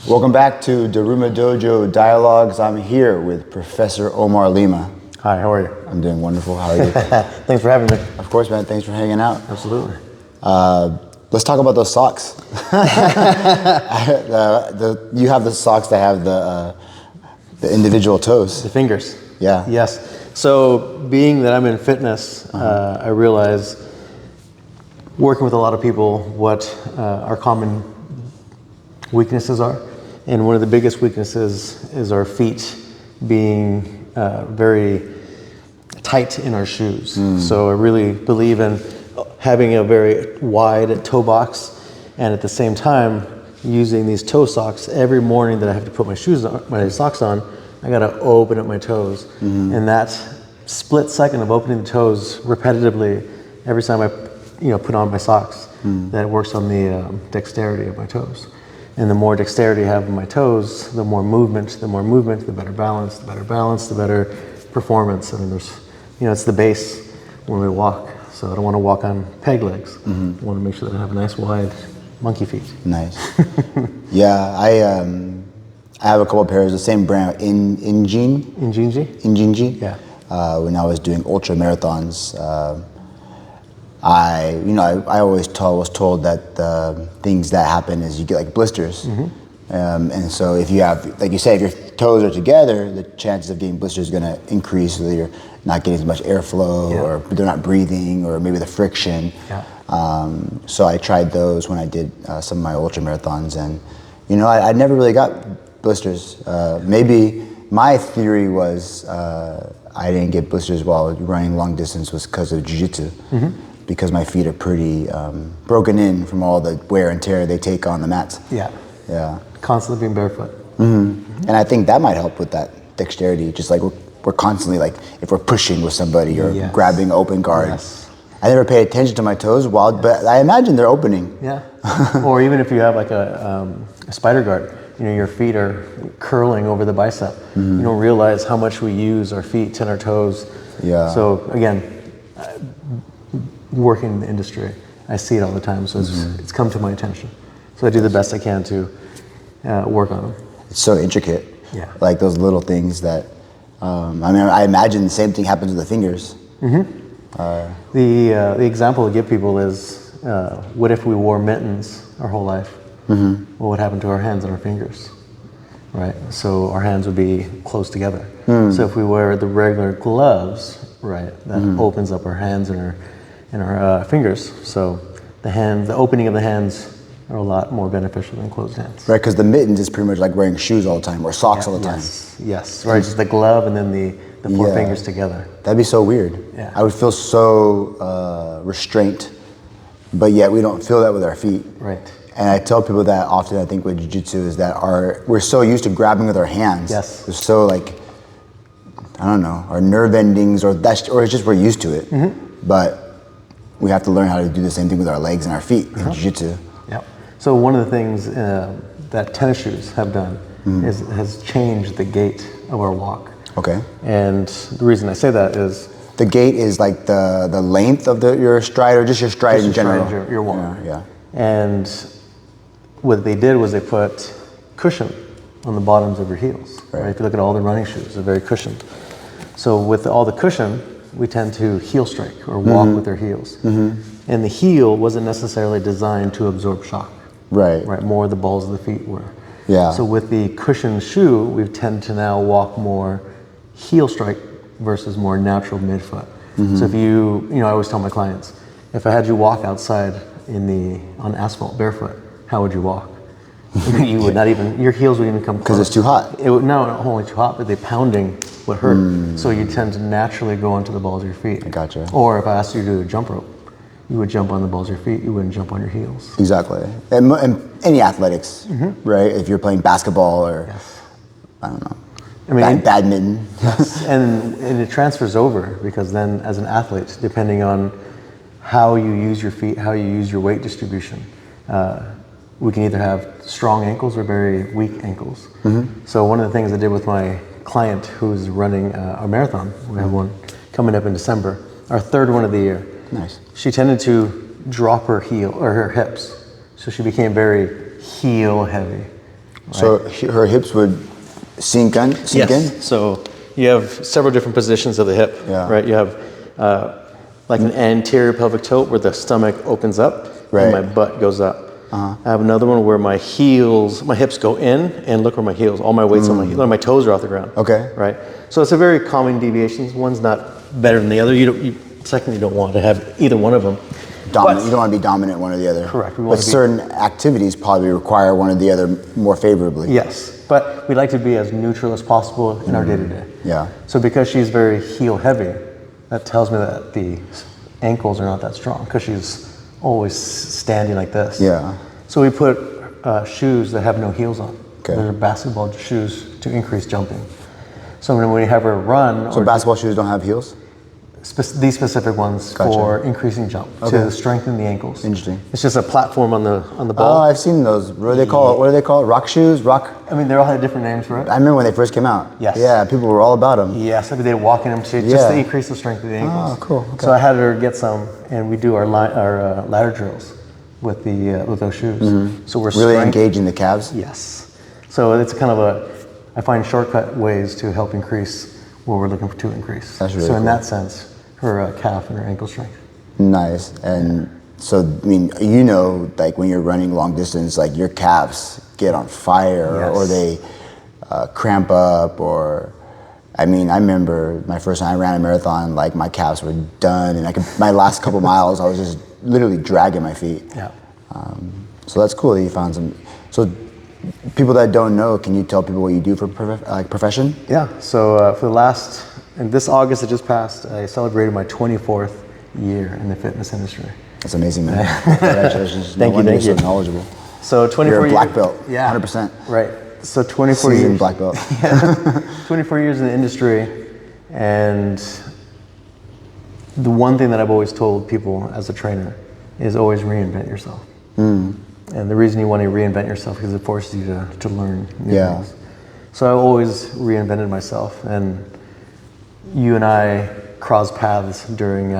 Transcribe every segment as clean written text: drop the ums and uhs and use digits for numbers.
Welcome back to Daruma Dojo Dialogues. I'm here with Professor Omar Lima. Hi, how are you? I'm doing wonderful. How are you? Thanks for having me. Of course, man. Thanks for hanging out. Absolutely. Let's talk about those socks. You have the socks that have the individual toes. The fingers. Yeah. Yes. So being that I'm in fitness, I realize working with a lot of people what our common weaknesses are. And one of the biggest weaknesses is our feet being very tight in our shoes. So I really believe in having a very wide toe box, and at the same time using these toe socks every morning that I have to put my socks on. I gotta open up my toes, and that split second of opening the toes repetitively every time I put on my socks, that works on the dexterity of my toes. And the more dexterity I have in my toes, the more movement, the better balance, the better performance. I mean, it's the base when we walk. So I don't want to walk on peg legs. I want to make sure that I have nice wide monkey feet. Nice. Yeah, I have a couple of pairs, the same brand, Injinji. Yeah. When I was doing ultra marathons, I always was told that the things that happen is you get like blisters. And so if you have, like you say, if your toes are together, the chances of getting blisters is going to increase, whether you're not getting as much airflow or they're not breathing, or maybe the friction. Yeah. So I tried those when I did some of my ultra marathons, and I never really got blisters. Maybe my theory was I didn't get blisters while running long distance was because of Jiu-Jitsu. Because my feet are pretty broken in from all the wear and tear they take on the mats. Yeah. Yeah. Constantly being barefoot. And I think that might help with that dexterity. Just like we're constantly, like, if we're pushing with somebody or grabbing open guard. Yes. I never paid attention to my toes but I imagine they're opening. Yeah. Or even if you have like a spider guard, your feet are curling over the bicep. You don't realize how much we use our feet and our toes. Yeah. So again, working in the industry, I see it all the time. So it's come to my attention. So I do the best I can to work on them. It's so intricate. Yeah. Like those little things that, I imagine the same thing happens with the fingers. The example I give people is, what if we wore mittens our whole life? What would happen to our hands and our fingers? Right? So our hands would be close together. So if we wear the regular gloves, right, that opens up our hands and our fingers. So the opening of the hands are a lot more beneficial than closed hands. Right, because the mittens is pretty much like wearing shoes all the time or socks all the time. Yes. Right, just the glove and then the four fingers together. That'd be so weird. Yeah. I would feel so restrained, but yet we don't feel that with our feet. Right. And I tell people that often, I think, with Jiu-Jitsu is that we're so used to grabbing with our hands. Yes. We're so our nerve endings, or it's just we're used to it. But we have to learn how to do the same thing with our legs and our feet in Jiu-Jitsu. Yep. So one of the things that tennis shoes have done has changed the gait of our walk. Okay. And the reason I say that is the gait is like the length of your stride, or just your stride in general. Your walk. Yeah. And what they did was they put cushion on the bottoms of your heels. Right. If you look at all the running shoes, they're very cushioned. So with all the cushion, we tend to heel strike or walk with our heels. And the heel wasn't necessarily designed to absorb shock. Right. More the balls of the feet were. Yeah. So with the cushioned shoe, we tend to now walk more heel strike versus more natural midfoot. So if I always tell my clients, if I had you walk outside on asphalt barefoot, how would you walk? You would not even, your heels would even come close. Because it's too hot. Not only too hot, but the pounding would hurt. So you tend to naturally go onto the balls of your feet. I gotcha. Or if I asked you to do a jump rope, you would jump on the balls of your feet, you wouldn't jump on your heels. Exactly. And any athletics, right? If you're playing basketball or, I don't know, badminton. Yes. and it transfers over, because then as an athlete, depending on how you use your feet, how you use your weight distribution, we can either have strong ankles or very weak ankles. So one of the things I did with my client who's running a marathon, we have one coming up in December, our third one of the year. Nice. She tended to drop her heel or her hips, so she became very heel heavy. So her hips would sink in? So you have several different positions of the hip, Yeah. right? You have like an anterior pelvic tilt where the stomach opens up Right. and my butt goes up. I have another one where my hips go in, and look where my heels, all my weight's on my heels, my toes are off the ground. Okay. Right? So it's a very common deviation. One's not better than the other. Secondly, you don't want to have either one of them. Dominant. You don't want to be dominant one or the other. Correct. But certain activities probably require one or the other more favorably. Yes, but we like to be as neutral as possible in our day-to-day. Yeah. So because she's very heel heavy, that tells me that the ankles are not that strong because she's always standing like this. Yeah. So we put shoes that have no heels on. Okay. They're basketball shoes to increase jumping. So when we have her run, So basketball shoes don't have heels? these specific ones Gotcha. for increasing jump to strengthen the ankles. Interesting. It's just a platform on the Oh, ball. I've seen those. What do they call it? Rock shoes? I mean, they all had different names for it. I remember when they first came out. Yes. Yeah, people were all about them. Yes, every day walking them just to increase the strength of the ankles. Oh, cool. Okay. So I had her get some, and we do our ladder drills with those shoes. So we're Really engaging the calves? Yes. So it's kind of I find shortcut ways to help increase what we're looking to increase. That's really so in cool. that sense, her calf and her ankle strength. Nice. And so, I mean, like when you're running long distance, like your calves get on fire Yes. or they cramp up or, I mean, I remember my first time I ran a marathon, like my calves were done and my last couple miles, I was just literally dragging my feet. Yeah. So that's cool that you found some. So people that don't know, can you tell people what you do for profession? Yeah. So for this August that just passed, I celebrated my 24th year in the fitness industry. That's amazing, man. Congratulations. Thank you. You're so knowledgeable. So 24 You're a black years, belt. Yeah. 100%. Right. So 24 Seasoned years. black belt. 24 years in the industry, and the one thing that I've always told people as a trainer is always reinvent yourself. And the reason you want to reinvent yourself is because it forces you to learn new things. So I always reinvented myself, and you and I crossed paths during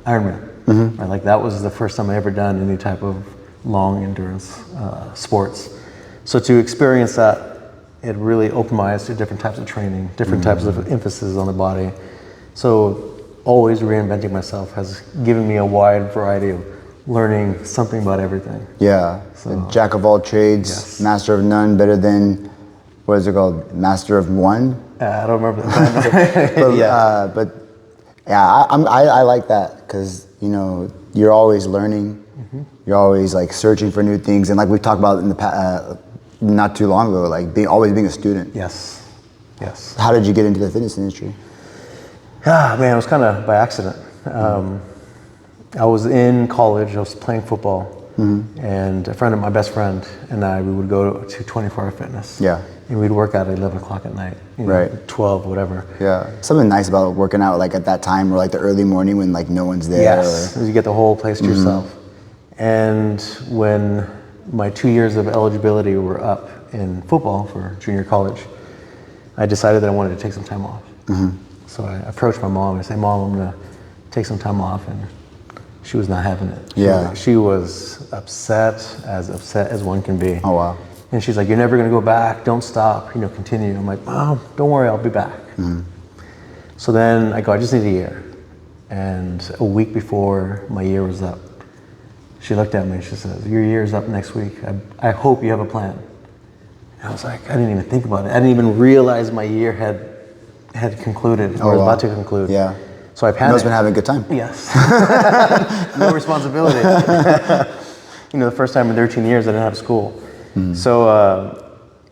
Ironman. Right? Like that was the first time I ever done any type of long endurance sports. So to experience that, it really opened my eyes to different types of training, different types of emphasis on the body. So always reinventing myself has given me a wide variety of learning something about everything. Yeah. So, Jack of all trades, master of none, better than, what is it called? Master of one? I don't remember that. But I like that because, you're always learning. You're always like searching for new things. And like we talked about in the past, not too long ago, like always being a student. Yes. Yes. How did you get into the fitness industry? Man, it was kind of by accident. I was in college, I was playing football, and a friend of my best friend and I, we would go to 24-hour fitness. Yeah. And we'd work out at 11 o'clock at night, Right. 12, whatever. Yeah. Something nice about working out like at that time or like the early morning when like no one's there. Yes, you get the whole place to yourself. And when my 2 years of eligibility were up in football for junior college, I decided that I wanted to take some time off. So I approached my mom and I said, Mom, I'm gonna take some time off, and she was not having it. She was upset as one can be. Oh, wow. And she's like, you're never gonna go back, don't stop, continue. I'm like, Mom, don't worry, I'll be back. So then I go, I just need a year. And a week before my year was up, she looked at me and she says, your year's up next week. I hope you have a plan. And I was like, I didn't even think about it. I didn't even realize my year had concluded or was about to conclude. Yeah. So I panicked. Must have been having a good time. Yes. No responsibility. The first time in 13 years I didn't have school. So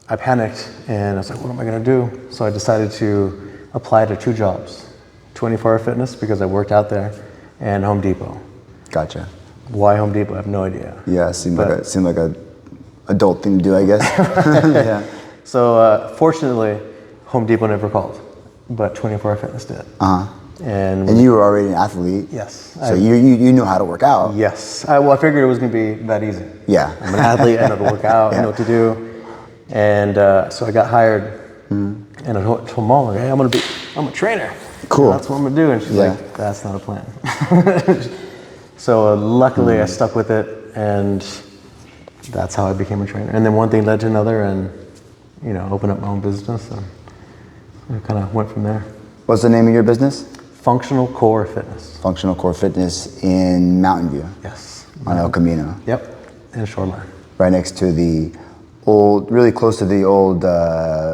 I panicked and I was like, what am I gonna do? So I decided to apply to 2 jobs, 24-hour fitness because I worked out there, and Home Depot. Gotcha. Why Home Depot? I have no idea. Yeah, seemed like a adult thing to do, I guess. Yeah. So fortunately, Home Depot never called, but 24-hour fitness did. And you were already an athlete. Yes. So you know how to work out. Yes. I figured it was going to be that easy. Yeah. I'm an athlete. I know to work out. I know what to do. And so I got hired. And I told Mom, hey, I'm a trainer. Cool. That's what I'm going to do. And she's like, that's not a plan. So luckily I stuck with it, and that's how I became a trainer. And then one thing led to another, and open up my own business, and I kind of went from there. What's the name of your business? Functional Core Fitness. Functional Core Fitness in Mountain View. Yes. On El Camino. Yep. In Shoreline. Right next to the really close to the old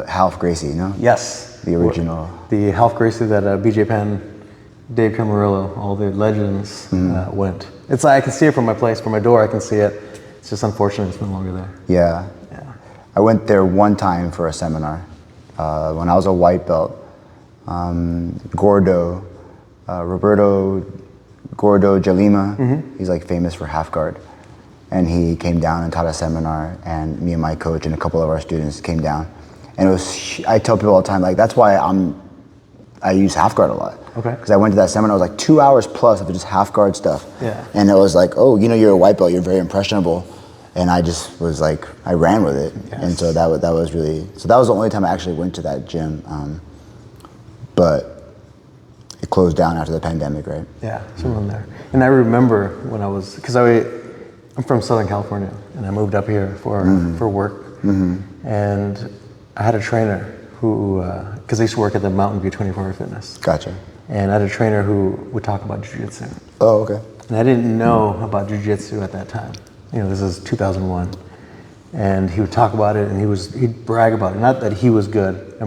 Half Gracie, Yes. The original. The Half Gracie that BJ Penn, Dave Camarillo, all the legends went. It's like I can see it from my place, from my door. I can see it. It's just unfortunate it's no longer there. Yeah. I went there one time for a seminar when I was a white belt. Roberto Gordo Jalima, he's like famous for half guard. And he came down and taught a seminar, and me and my coach and a couple of our students came down. And it was, I tell people all the time, like, that's why I use half guard a lot. Okay. Because I went to that seminar, it was like 2 hours plus of just half guard stuff. Yeah. And it was like, oh, you're a white belt, you're very impressionable. And I just was like, I ran with it. Yes. And so that was the only time I actually went to that gym. But it closed down after the pandemic, right? Yeah, someone there. And I remember when because I'm from Southern California, and I moved up here for work. And I had a trainer who, because I used to work at the Mountain View 24-hour fitness. Gotcha. And I had a trainer who would talk about jiu-jitsu. Oh, okay. And I didn't know about jiu-jitsu at that time. This is 2001. And he would talk about it, and he'd brag about it. Not that he was good,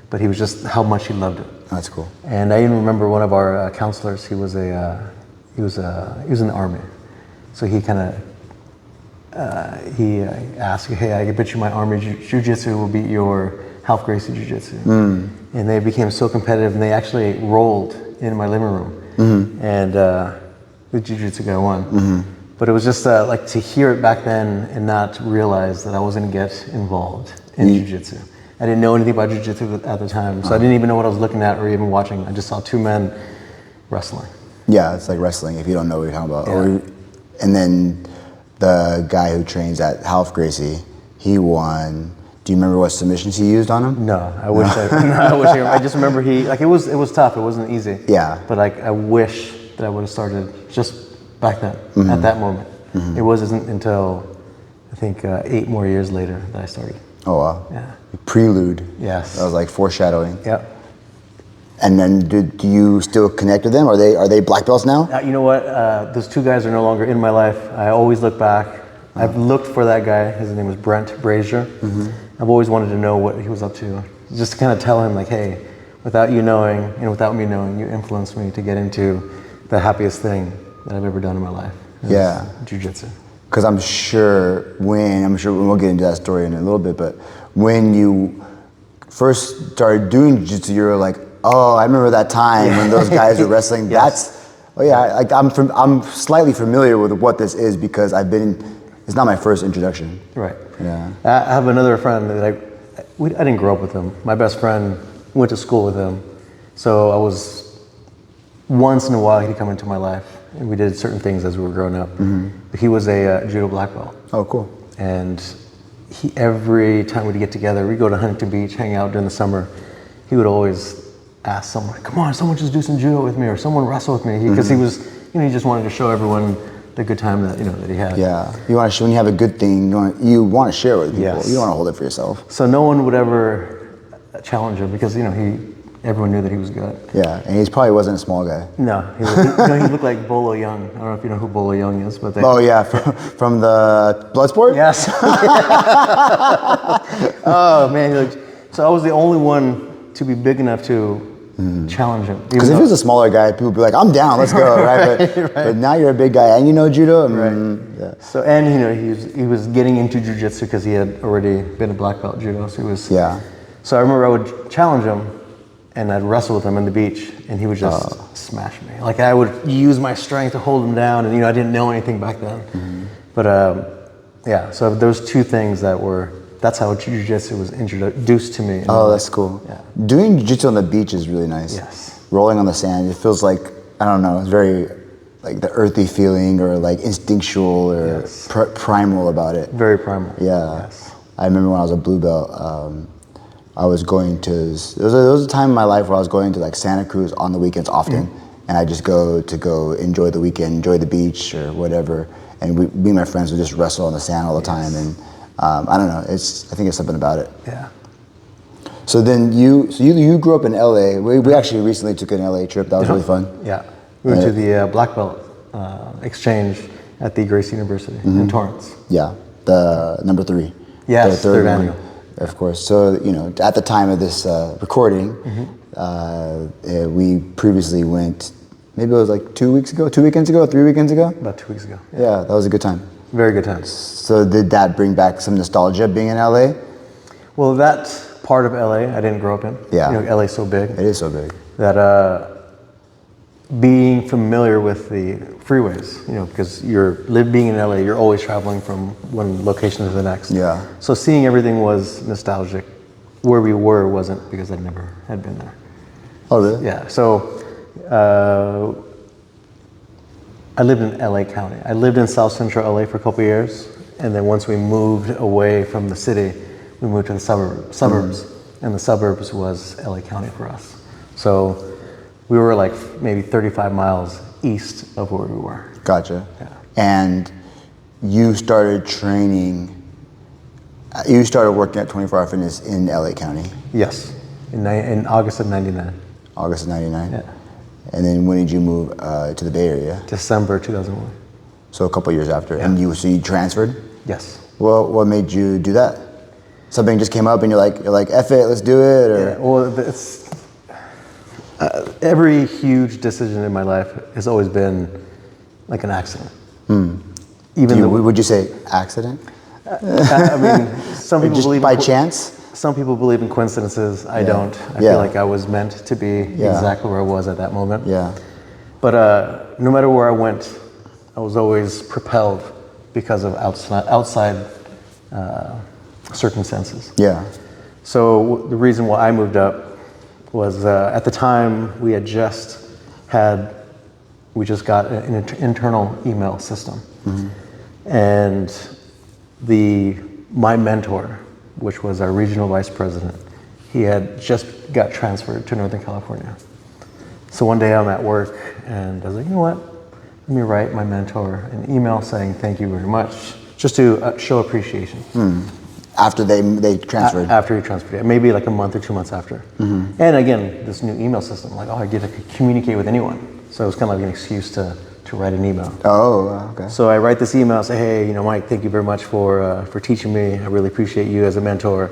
but he was just how much he loved it. That's cool. And I even remember one of our counselors. He was in the Army, so he kind of he asked, "Hey, I bet you my Army jiu-jitsu will beat your Half Gracie jiu-jitsu." And they became so competitive, and they actually rolled in my living room, and the jiu-jitsu guy won. But it was just like to hear it back then and not realize that I was going to get involved in jiu-jitsu. I didn't know anything about jiu-jitsu at the time, so I didn't even know what I was looking at or even watching. I just saw two men wrestling. Yeah, it's like wrestling if you don't know what you're talking about. Yeah. And then the guy who trains at Half Gracie, he won. Do you remember what submissions he used on him? No, I wish I just remember it was tough. It wasn't easy. Yeah. But I wish that I would have started just back then, at that moment. It wasn't until I think 8 more years later that I started. Oh wow. Yeah. Prelude. Yes. That was like foreshadowing. Yep. And then do you still connect with them? Are they black belts now? You know what? Those two guys are no longer in my life. I always look back. I've looked for that guy. His name was Brent Brazier. I've always wanted to know what he was up to. Just to kind of tell him like, hey, without you knowing and without me knowing, you influenced me to get into the happiest thing that I've ever done in my life. Yeah. Jiu-jitsu. Because I'm sure we'll get into that story in a little bit, but when you first started doing jiu-jitsu, you were like, oh, I remember that time when those guys were wrestling. Yes. I'm slightly familiar with what this is because it's not my first introduction. Right. Yeah. I have another friend that I didn't grow up with him. My best friend went to school with him. So once in a while he'd come into my life and we did certain things as we were growing up. But he was a judo black belt. Oh, cool. And every time we'd get together, we'd go to Huntington Beach, hang out during the summer. He would always ask someone, come on, someone just do some judo with me or someone wrestle with me. Because he was, he just wanted to show everyone the good time that that he had. Yeah, when you have a good thing, you want to share it with people. Yes. You don't want to hold it for yourself. So no one would ever challenge him because everyone knew that he was good. Yeah, and he probably wasn't a small guy. No, he looked like Bolo Young. I don't know if you know who Bolo Young is, but oh yeah, from the Bloodsport. Yes. Oh man, so I was the only one to be big enough to challenge him. Because if he was a smaller guy, people would be like, "I'm down, let's go," right? But now you're a big guy and you know judo. Right. Yeah. So he was getting into jiu-jitsu because he had already been a black belt judo. So he was. Yeah. So I remember I would challenge him, and I'd wrestle with him on the beach, and he would just smash me. Like I would use my strength to hold him down, and I didn't know anything back then. But so those two things that's how jiu-jitsu was introduced to me. Oh, that's cool. Yeah. Doing jiu-jitsu on the beach is really nice. Yes. Rolling on the sand, it feels like, I don't know, it's very like the earthy feeling or like instinctual or primal about it. Very primal. Yeah. Yes. I remember when I was a blue belt, I was going to, there was a time in my life where I was going to like Santa Cruz on the weekends often, and I just go enjoy the weekend, enjoy the beach or whatever, and me and my friends would just wrestle on the sand all the time, and I don't know. I think it's something about it. Yeah. So then you grew up in LA. We actually recently took an LA trip. That was really fun. Yeah. We went to the Black Belt exchange at the Grace University in Torrance. Yeah, the number 3. Yes, the third one, annual. of course. So at the time of this recording, we previously went. Maybe it was like 2 weeks ago, 2 weekends ago, 3 weekends ago. About 2 weeks ago. Yeah, that was a good time. Very good time. So did that bring back some nostalgia being in LA? Well, that part of LA I didn't grow up in. Yeah. LA's so big. It is so big. That being familiar with the freeways, because being in LA, you're always traveling from one location to the next. Yeah. So seeing everything was nostalgic. Where we were wasn't, because I never had been there. Oh, really? Yeah. So I lived in LA County. I lived in South Central LA for a couple of years, and then once we moved away from the city, we moved to the suburbs, and the suburbs was LA County for us. So we were like maybe 35 miles east of where we were. Gotcha. Yeah. And you started training. You started working at 24 Hour Fitness in LA County. Yes, in August of '99. August of '99. Yeah. And then when did you move to the Bay Area? December 2001. So a couple years after. Yeah. And you transferred? Yes. Well, what made you do that? Something just came up and you're like, F it, let's do it? Or? Yeah, well, it's every huge decision in my life has always been like an accident. Would you say accident? I mean, some people just believe by chance? Some people believe in coincidences. I don't. I Yeah. feel like I was meant to be exactly where I was at that moment. Yeah. But no matter where I went, I was always propelled because of outside circumstances. Yeah. So the reason why I moved up was at the time we just got an internal email system, and my mentor, which was our regional vice president, he had just got transferred to Northern California. So one day I'm at work and I was like, you know what? Let me write my mentor an email saying thank you very much, just to show appreciation. After they transferred? After he transferred, maybe like a month or 2 months after. And again, this new email system, like, I get to communicate with anyone. So it was kind of like an excuse to write an email. Oh, okay. So I write this email, say, hey, Mike, thank you very much for teaching me. I really appreciate you as a mentor.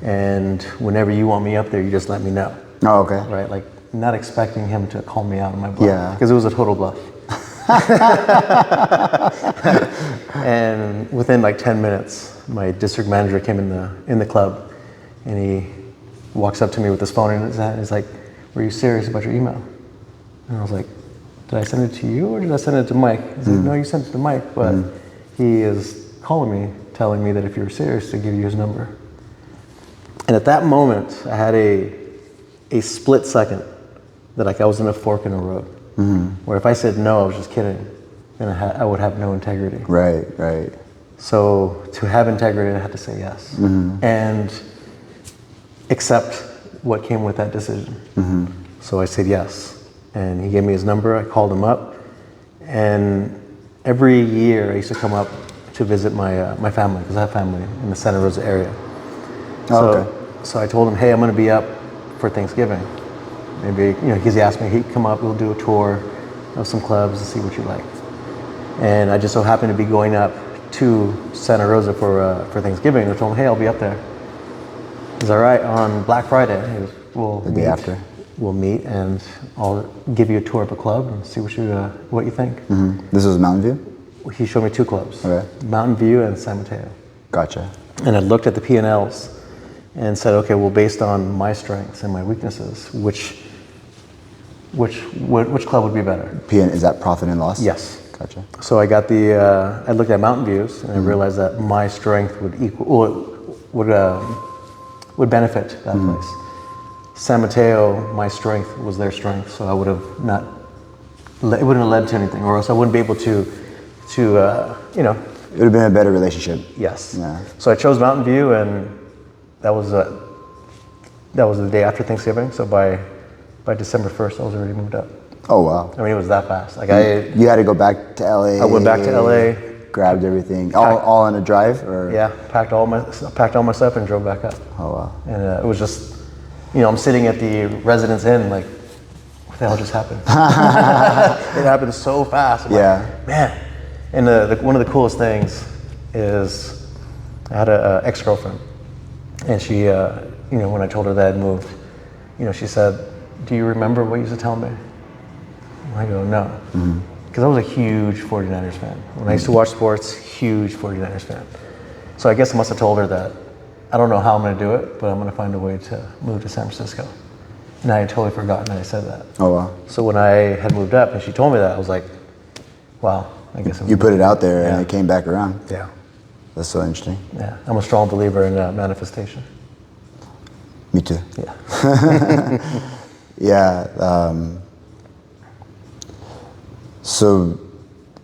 And whenever you want me up there, you just let me know. Oh, okay. Right, like not expecting him to call me out on my bluff. Yeah. Because it was a total bluff. And within like 10 minutes, my district manager came in the club, and he walks up to me with his phone in his hand. He's like, were you serious about your email? And I was like, did I send it to you or did I send it to Mike? He's like, no, you sent it to Mike, but he is calling me, telling me that if you're serious, to give you his number. And at that moment, I had a split second that like I was in a fork in the road, where if I said no, I was just kidding, then I would have no integrity. Right, right. So to have integrity, I had to say yes and accept what came with that decision. So I said yes. And he gave me his number. I called him up, and every year I used to come up to visit my family, because I have family in the Santa Rosa area. So I told him, hey, I'm going to be up for Thanksgiving. Maybe, because he asked me, hey, come up, we'll do a tour of some clubs and see what you like. And I just so happened to be going up to Santa Rosa for Thanksgiving. I told him, hey, I'll be up there. He's all right, on Black Friday, The day after. We'll meet and I'll give you a tour of a club and see what you think. This was Mountain View? He showed me 2 clubs, Okay. Mountain View and San Mateo. Gotcha. And I looked at the P&Ls and said, okay, well, based on my strengths and my weaknesses, which club would be better? Is that profit and loss? Yes. Gotcha. So I got I looked at Mountain Views and I realized that my strength would benefit that place. San Mateo, my strength was their strength, so I would have it wouldn't have led to anything, or else I wouldn't be able to It would have been a better relationship. Yes. Yeah. So I chose Mountain View, and that was the day after Thanksgiving. So by December 1st, I was already moved up. Oh, wow. I mean, it was that fast. Like You had to go back to LA. I went back to LA, grabbed everything, all on a drive, or? Yeah, packed all my stuff and drove back up. Oh wow. And it was just, I'm sitting at the Residence Inn, like, what the hell just happened? It happened so fast. I'm like, man. And one of the coolest things is I had an ex-girlfriend, and she, when I told her that I'd moved, she said, "Do you remember what you used to tell me?" And I go, "No." Because I was a huge 49ers fan. When I used to watch sports, huge 49ers fan. So I guess I must have told her that I don't know how I'm going to do it, but I'm going to find a way to move to San Francisco. And I had totally forgotten that I said that. Oh wow. So when I had moved up and she told me that, I was like, wow, I guess you put it out there and it came back around. Yeah. That's so interesting. Yeah, I'm a strong believer in manifestation. Me too. Yeah. Yeah. So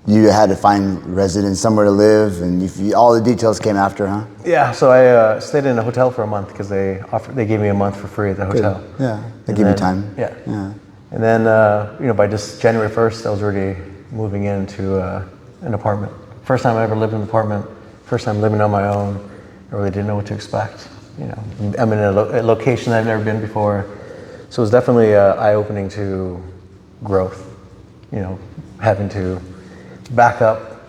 you had to find residence, somewhere to live, and all the details came after, huh? Yeah. So I stayed in a hotel for a month because they gave me a month for free at the hotel. Good. Yeah. They give you time. Yeah. And then by just January 1st, I was already moving into an apartment. First time I ever lived in an apartment. First time living on my own. I really didn't know what to expect. I'm in a location I've never been before. So it was definitely eye-opening to growth. Having to back up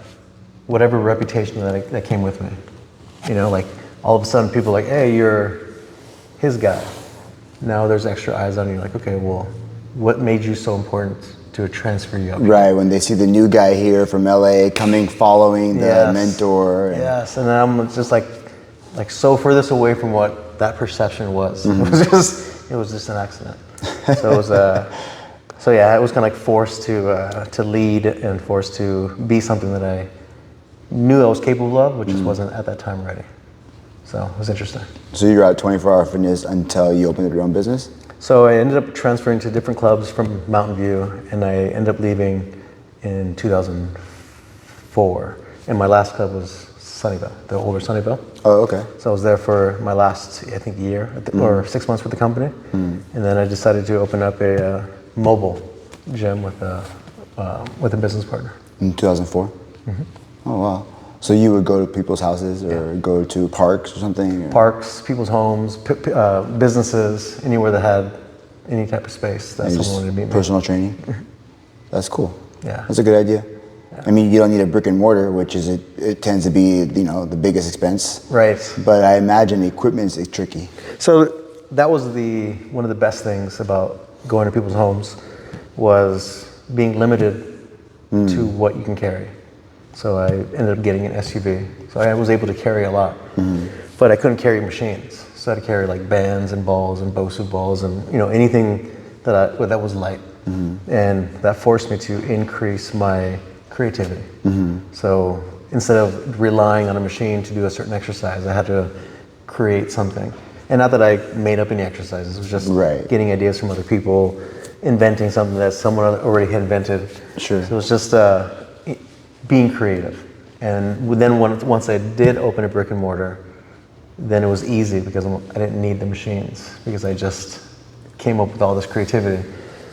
whatever reputation that came with me. Like all of a sudden people are like, hey, you're his guy. Now there's extra eyes on you. Like, okay, well, what made you so important to transfer you up? Right, when they see the new guy here from LA coming, following the mentor. Yes, and then I'm just like so furthest away from what that perception was. Mm-hmm. It was just an accident. So it was I was kind of like forced to lead and forced to be something that I knew I was capable of, which just wasn't at that time ready. So it was interesting. So you were at 24-Hour Fitness until you opened up your own business? So I ended up transferring to different clubs from Mountain View, and I ended up leaving in 2004. And my last club was Sunnyvale, the older Sunnyvale. Oh, okay. So I was there for my last, I think, year or 6 months with the company. And then I decided to open up a mobile gym with a business partner. In 2004? Mm-hmm. Oh, wow. So you would go to people's houses or go to parks or something? Or? Parks, people's homes, businesses, anywhere that had any type of space that someone wanted to meet me. Personal training? That's cool. Yeah. That's a good idea. Yeah. I mean, you don't need a brick and mortar, which is it tends to be the biggest expense. Right. But I imagine the equipment is tricky. So that was one of the best things about going to people's homes was being limited to what you can carry. So I ended up getting an SUV. So I was able to carry a lot, but I couldn't carry machines. So I had to carry like bands and balls and BOSU balls and anything that was light. And that forced me to increase my creativity. So instead of relying on a machine to do a certain exercise, I had to create something. And not that I made up any exercises, it was just getting ideas from other people, inventing something that someone already had invented. Sure. So it was just being creative. And then once I did open a brick and mortar, then it was easy because I didn't need the machines because I just came up with all this creativity.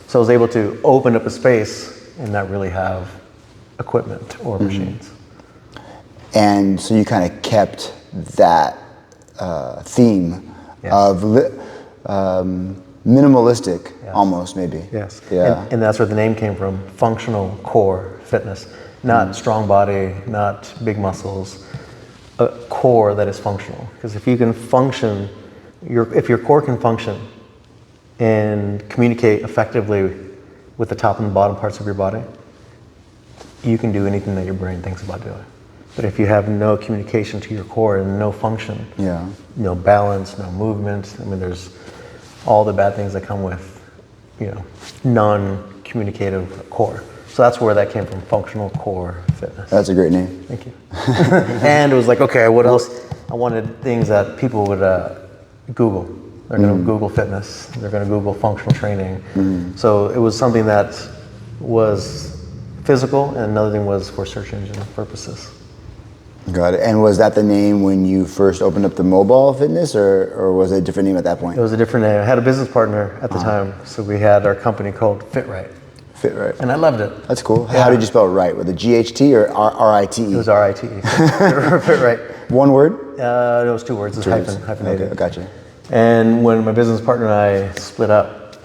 So I was able to open up a space and not really have equipment or machines. And so you kind of kept that theme of minimalistic, almost maybe. Yes. Yeah. And that's where the name came from, functional core fitness. Not strong body, not big muscles, a core that is functional. Because if you can function, if your core can function and communicate effectively with the top and the bottom parts of your body, you can do anything that your brain thinks about doing. But if you have no communication to your core and no function, no balance, no movement, I mean, there's all the bad things that come with, non-communicative core. So that's where that came from, functional core fitness. That's a great name. Thank you. And it was like, okay, what else? I wanted things that people would Google. They're going to Google fitness. They're going to Google functional training. So it was something that was physical, and another thing was for search engine purposes. Got it. And was that the name when you first opened up the mobile fitness, or was it a different name at that point? It was a different name. I had a business partner at the time, so we had our company called Fit Right. Fit right. And I loved it. That's cool. Yeah. How did you spell right? With a GHT or R-I-T-E? It was R-I-T-E. Fit right. One word? It was 2 words. It's hyphenated. Okay, gotcha. And when my business partner and I split up,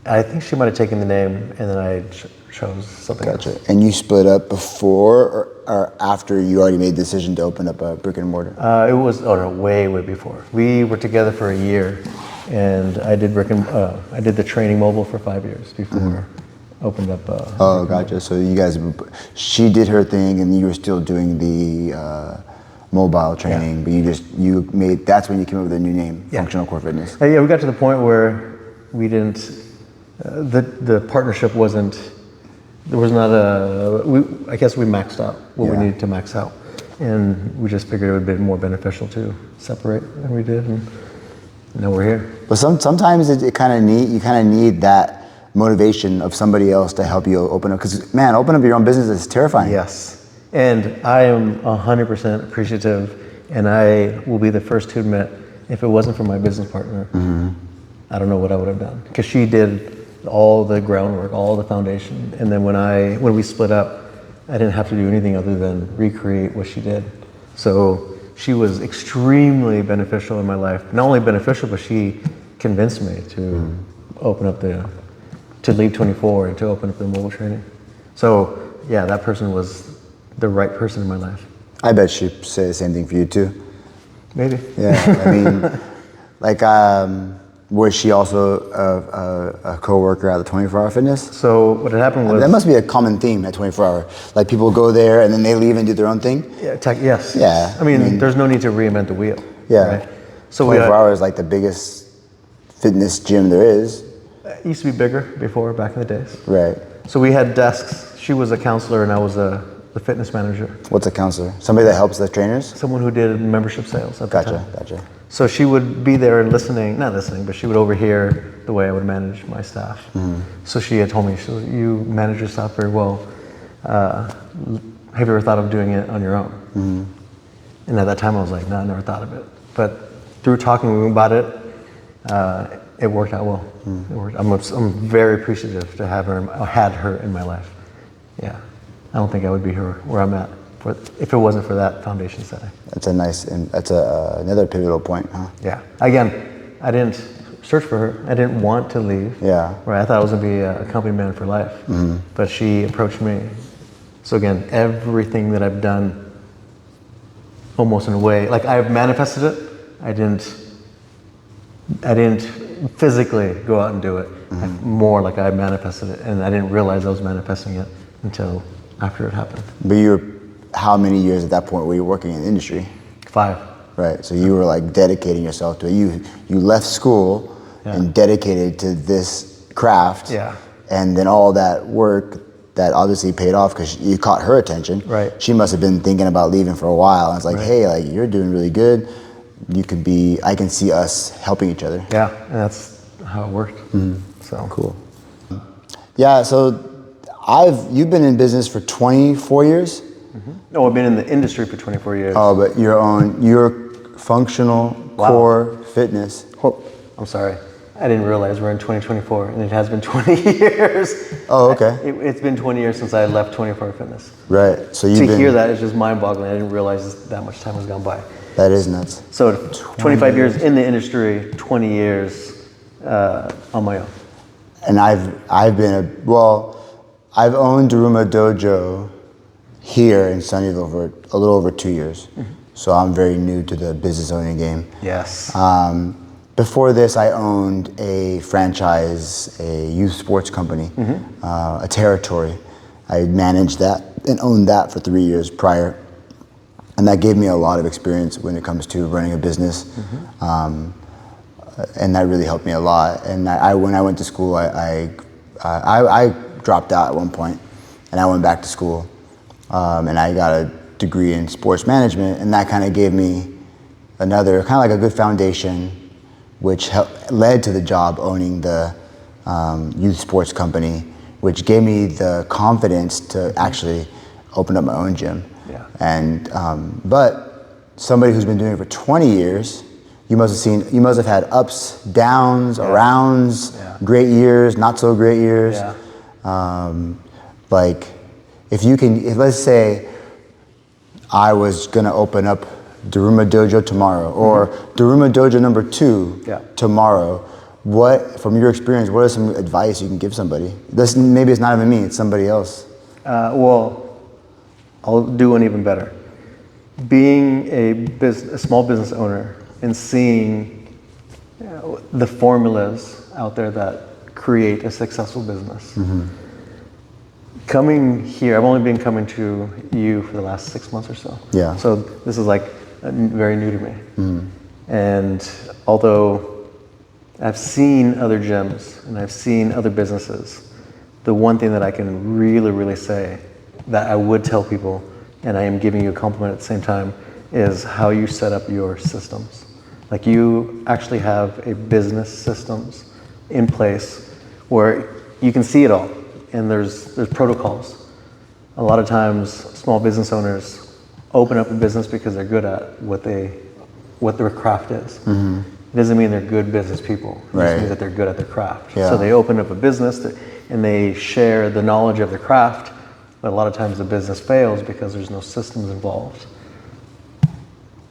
I think she might have taken the name, and then I chose something else. And you split up before or after you already made the decision to open up a brick and mortar? It was way before. We were together for a year, and I did I did the training mobile for 5 years before I opened up. Gotcha. So you guys, she did her thing, and you were still doing the mobile training, but that's when you came up with a new name, Functional Core Fitness. Yeah, we got to the point where we didn't. The partnership wasn't. There was not I guess we maxed out what we needed to max out, and we just figured it would be more beneficial to separate, and we did, and now we're here. But sometimes you kind of need that motivation of somebody else to help you open up. Because man, open up your own business is terrifying. Yes, and I am 100% appreciative, and I will be the first to admit, if it wasn't for my business partner, I don't know what I would have done, because she did all the groundwork, all the foundation, and then when we split up, I didn't have to do anything other than recreate what she did. So she was extremely beneficial in my life. Not only beneficial, but she convinced me to open up to leave 24 and to open up the mobile training. So yeah, that person was the right person in my life. I bet she'd say the same thing for you too. Maybe. Yeah, I mean, like, was she also a co-worker at the 24-Hour Fitness? So what had happened was... that must be a common theme at 24-Hour. Like, people go there and then they leave and do their own thing? Yeah, yes. Yeah. I mean, there's no need to reinvent the wheel. Yeah. Right? So 24 Hour is like the biggest fitness gym there is. It used to be bigger before, back in the days. Right. So we had desks. She was a counselor and I was the fitness manager. What's a counselor? Somebody that helps the trainers? Someone who did membership sales at the time. Gotcha. So she would be there and not listening, but she would overhear the way I would manage my staff. So she had told me, you manage your staff very well. Have you ever thought of doing it on your own? And at that time I was like, no, I never thought of it. But through talking about it, it worked out well. It worked. I'm very appreciative to have had her in my life. Yeah, I don't think I would be here where I'm at if it wasn't for that foundation setting. That's another pivotal point, huh? Yeah. Again, I didn't search for her. I didn't want to leave. Yeah. Right. I thought I was gonna be a company man for life. But she approached me. So again, everything that I've done, almost in a way, like I've manifested it. I didn't physically go out and do it. More like I manifested it, and I didn't realize I was manifesting it until after it happened. But how many years at that point were you working in the industry? 5. Right. So you were like dedicating yourself to it. You left school and dedicated to this craft. Yeah. And then all that work that obviously paid off because you caught her attention. Right. She must have been thinking about leaving for a while. And it's like, hey, like you're doing really good. I can see us helping each other. Yeah, and that's how it worked. So cool. Yeah, so you've been in business for 24 years? No, I've been in the industry for 24 years. Oh, but your Functional Core Fitness. Oh, I'm sorry. I didn't realize we're in 2024 and it has been 20 years. Oh, okay. It's been 20 years since I left 24 Fitness. Right. So hear that is just mind-boggling. I didn't realize that much time has gone by. That is nuts. So 25 years in the industry, 20 years on my own. And I've owned Daruma Dojo here in Sunnyvale for a little over 2 years. So I'm very new to the business owning game. Yes. Before this, I owned a franchise, a youth sports company, a territory. I managed that and owned that for 3 years prior. And that gave me a lot of experience when it comes to running a business. And that really helped me a lot. And when I went to school, I dropped out at one point, and I went back to school. And I got a degree in sports management, and that kind of gave me another, kind of like a good foundation, which led to the job owning the youth sports company, which gave me the confidence to actually open up my own gym. Yeah. And but somebody who's been doing it for 20 years, you must have had ups, downs, arounds, great years, not so great years. Yeah. Like, if let's say I was gonna open up Daruma Dojo tomorrow, or Daruma Dojo number 2 tomorrow, what, from your experience, what is some advice you can give somebody? Maybe it's not even me, it's somebody else. Well, I'll do one even better. Being a small business owner and seeing the formulas out there that create a successful business. Coming here, I've only been coming to you for the last 6 months or so. Yeah. So this is like very new to me. And although I've seen other gyms and I've seen other businesses, the one thing that I can really, really say that I would tell people, and I am giving you a compliment at the same time, is how you set up your systems. Like, you actually have a business systems in place where you can see it all, and there's protocols. A lot of times small business owners open up a business because they're good at what their craft is. It doesn't mean they're good business people. It just means that they're good at their craft. So they open up a business and they share the knowledge of their craft, but a lot of times the business fails because there's no systems involved.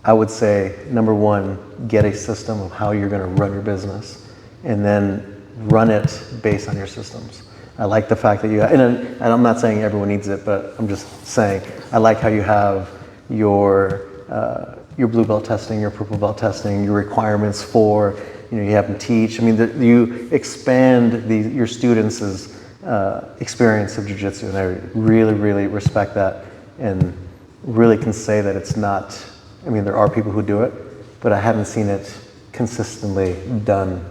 I would say, number one, get a system of how you're going to run your business, and then run it based on your systems. I like the fact that and I'm not saying everyone needs it, but I'm just saying, I like how you have your blue belt testing, your purple belt testing, your requirements for, you have them teach. I mean, you expand your students' experience of jiu-jitsu, and I really, really respect that, and really can say that it's not, I mean, there are people who do it, but I haven't seen it consistently done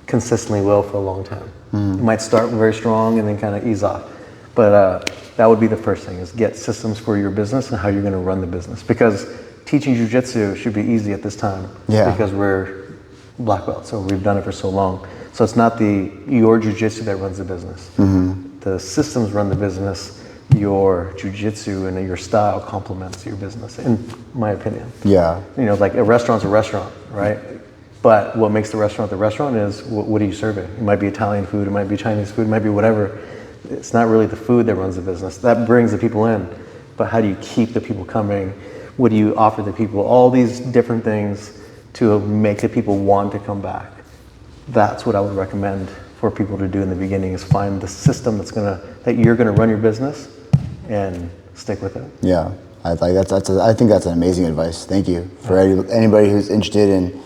consistently well for a long time. It might start very strong and then kind of ease off. But that would be the first thing, is get systems for your business and how you're going to run the business. Because teaching jiu-jitsu should be easy at this time, because we're black belts, so we've done it for so long. So it's not your jiu-jitsu that runs the business. The systems run the business. Your jiu-jitsu and your style complements your business, in my opinion. Like a restaurant's a restaurant, right? But what makes the restaurant is what are you serving? It might be Italian food, it might be Chinese food, it might be whatever. It's not really the food that runs the business. That brings the people in. But how do you keep the people coming? What do you offer the people? All these different things to make the people want to come back. That's what I would recommend for people to do in the beginning, is find the system that you're gonna run your business and stick with it. Yeah, I think that's an amazing advice. Thank you. For anybody who's interested in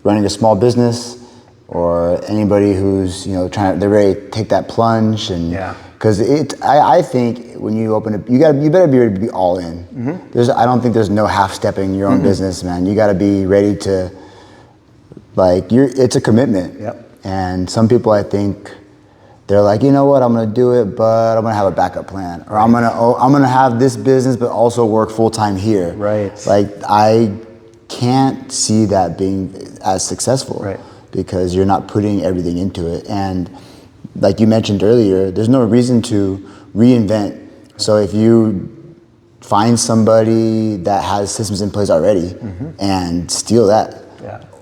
running a small business, or anybody who's they're ready to take that plunge, and because I think when you open it, you better be ready to be all in. I don't think there's no half stepping your own business, man. You got to be ready to, it's a commitment. And some people, I think, they're like, you know what, I'm gonna do it, but I'm gonna have a backup plan, or I'm gonna have this business but also work full time here. Like, I can't see that being as successful, because you're not putting everything into it. And like you mentioned earlier, there's no reason to reinvent. So if you find somebody that has systems in place already, and steal that,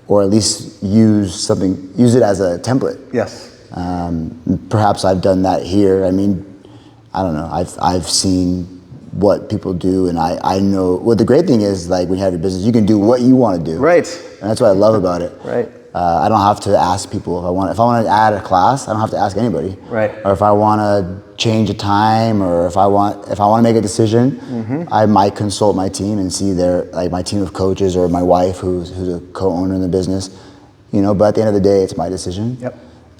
or at least use it as a template. Perhaps I've done that here. I mean, I don't know. I've seen what people do, and I know. Well, the great thing is, like, when you have your business, you can do what you want to do. And that's what I love about it. I don't have to ask people if I want to add a class. I don't have to ask anybody. Or if I want to change a time, or if I want to make a decision, I might consult my team and see my team of coaches, or my wife who's a co-owner in the business. But at the end of the day, it's my decision.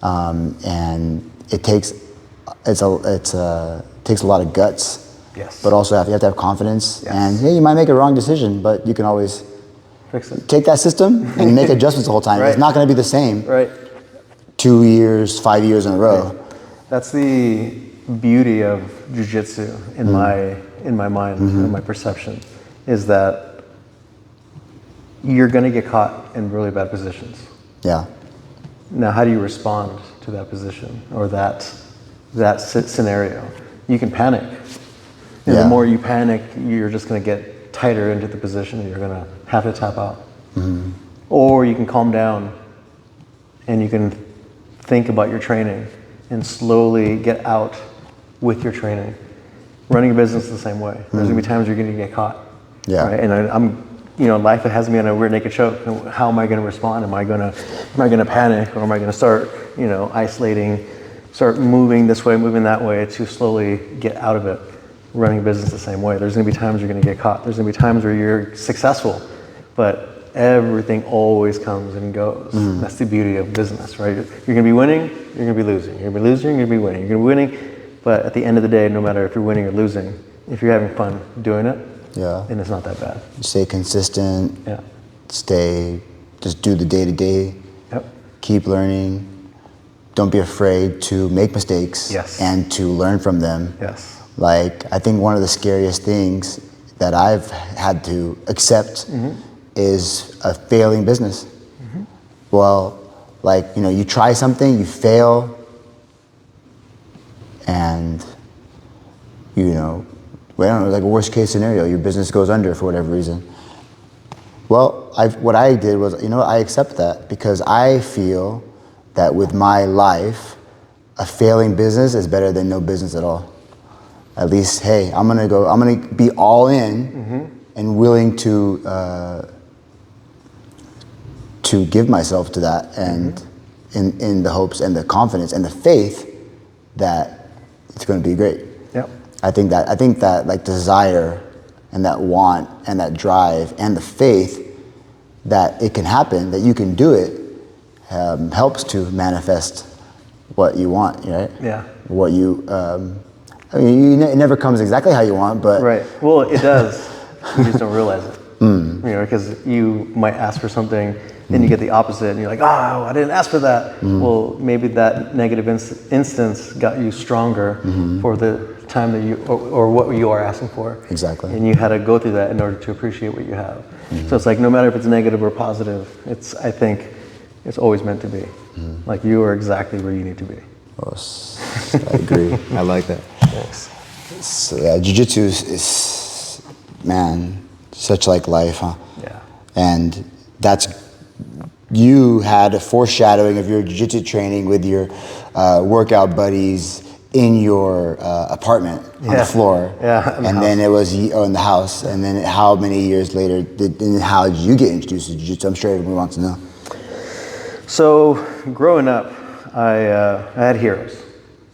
And it takes a lot of guts. But also you have to have confidence. And you might make a wrong decision, but you can always fix it. Take that system and make adjustments the whole time. It's not going to be the same 2 years, 5 years in a row. That's the beauty of jiu-jitsu in my mind, in my perception, is that you're going to get caught in really bad positions. Now, how do you respond to that position, or that scenario? You can panic. And the more you panic, you're just going to get tighter into the position, and you're going to have to tap out. Or you can calm down, and you can think about your training, and slowly get out with your training. Running a business the same way. There's gonna be times you're gonna get caught. Yeah. Right? And I'm, life has me on a rear naked choke. How am I gonna respond? Am I gonna panic, or am I gonna start, isolating, start moving this way, moving that way to slowly get out of it? Running a business the same way. There's gonna be times you're gonna get caught. There's gonna be times where you're successful, but everything always comes and goes. That's the beauty of business, right? You're gonna be winning, you're gonna be losing. You're gonna be losing, you're gonna be winning. You're gonna be winning, but at the end of the day, no matter if you're winning or losing, if you're having fun doing it, then it's not that bad. Stay consistent. Yeah. Just do the day-to-day. Yep. Keep learning. Don't be afraid to make mistakes. Yes. And to learn from them. Yes. Like, I think one of the scariest things that I've had to accept is a failing business. Well, like, you try something, you fail, and, well, I don't know, like a worst case scenario, your business goes under for whatever reason. Well, what I did was, I accept that, because I feel that with my life, a failing business is better than no business at all. At least, hey, I'm gonna be all in and willing to give myself to that, and in the hopes and the confidence and the faith that it's gonna be great. Yep. I think that like desire and that want and that drive and the faith that it can happen, that you can do it, helps to manifest what you want, right? Yeah. What you, it never comes exactly how you want, but. Right. Well, it does. You just don't realize it. Because you might ask for something, then you get the opposite, and you're like, oh, I didn't ask for that. Well, maybe that negative instance got you stronger for the time that you, or what you are asking for. Exactly. And you had to go through that in order to appreciate what you have. So it's like, no matter if it's negative or positive, I think it's always meant to be. Like, you are exactly where you need to be. Oh, I agree. I like that. Thanks. So, yeah, Jiu-Jitsu is, man, such like life, huh? Yeah. And you had a foreshadowing of your Jiu-Jitsu training with your workout buddies in your apartment on the floor. Yeah. And then it was in the house. And then how many years later how did you get introduced to Jiu-Jitsu? I'm sure everyone wants to know. So growing up, I had heroes,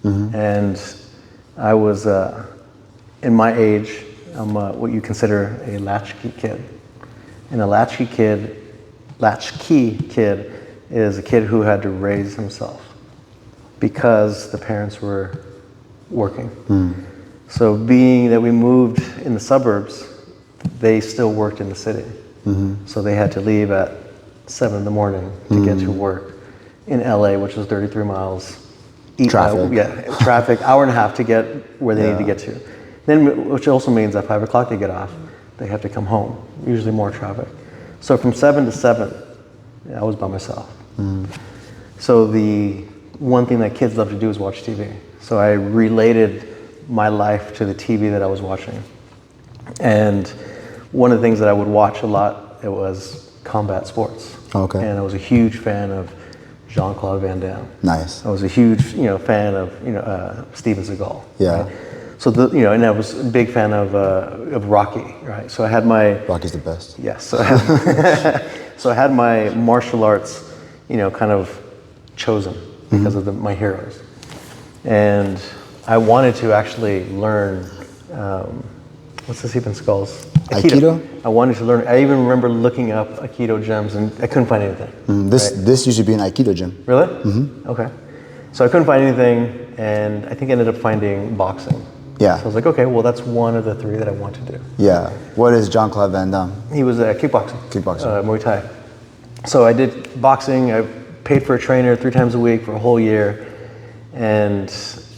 and I was in my age. I'm what you consider a latchkey kid, and a latchkey kid is a kid who had to raise himself because the parents were working. So being that we moved in the suburbs, they still worked in the city. So they had to leave at 7 in the morning to get to work in LA, which was 33 miles. Traffic. Traffic, hour and a half to get where they need to get to. Then, which also means at 5 o'clock they get off, they have to come home, usually more traffic. So from 7 to 7, I was by myself. So the one thing that kids love to do is watch TV. So I related my life to the TV that I was watching. And one of the things that I would watch a lot, it was combat sports. Okay. And I was a huge fan of Jean-Claude Van Damme. Nice. I was a huge, fan of, Steven Seagal. Yeah. Right? So and I was a big fan of Rocky, right? So I had my Rocky's the best. Yes. So I had my martial arts, kind of chosen because of my heroes, and I wanted to actually learn. What's the Steven Seagal's? Aikido? I wanted to learn. I even remember looking up Aikido gyms, and I couldn't find anything. This used to be an Aikido gym. Really? Okay. So I couldn't find anything, and I think I ended up finding boxing. Yeah. So I was like, okay, well, that's one of the 3 that I want to do. Yeah. What is Jean-Claude Van Damme? He was a kickboxing. Muay Thai. So I did boxing. I paid for a trainer 3 times a week for a whole year, and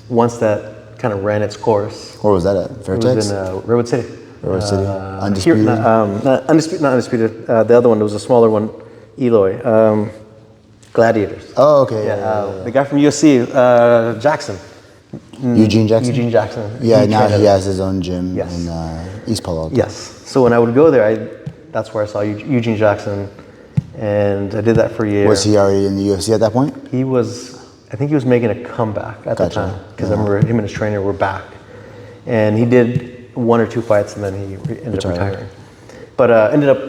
once that kind of ran its course. Where was that at? Fairtex? It was in Redwood City. Redwood City. Undisputed? Not Undisputed. The other one, there was a smaller one, Eloy. Gladiators. Oh, okay. Yeah. The guy from UFC, Jackson. Eugene Jackson? Eugene Jackson. Yeah, now he has his own gym Yes. in East Palo Alto. Yes. So when I would go there, that's where I saw Eugene Jackson, and I did that for a year. Was he already in the UFC at that point? He was I think he was making a comeback at the Gotcha. time, because I remember him and his trainer were back, and he did 1 or 2 fights, and then he ended up retiring. But ended up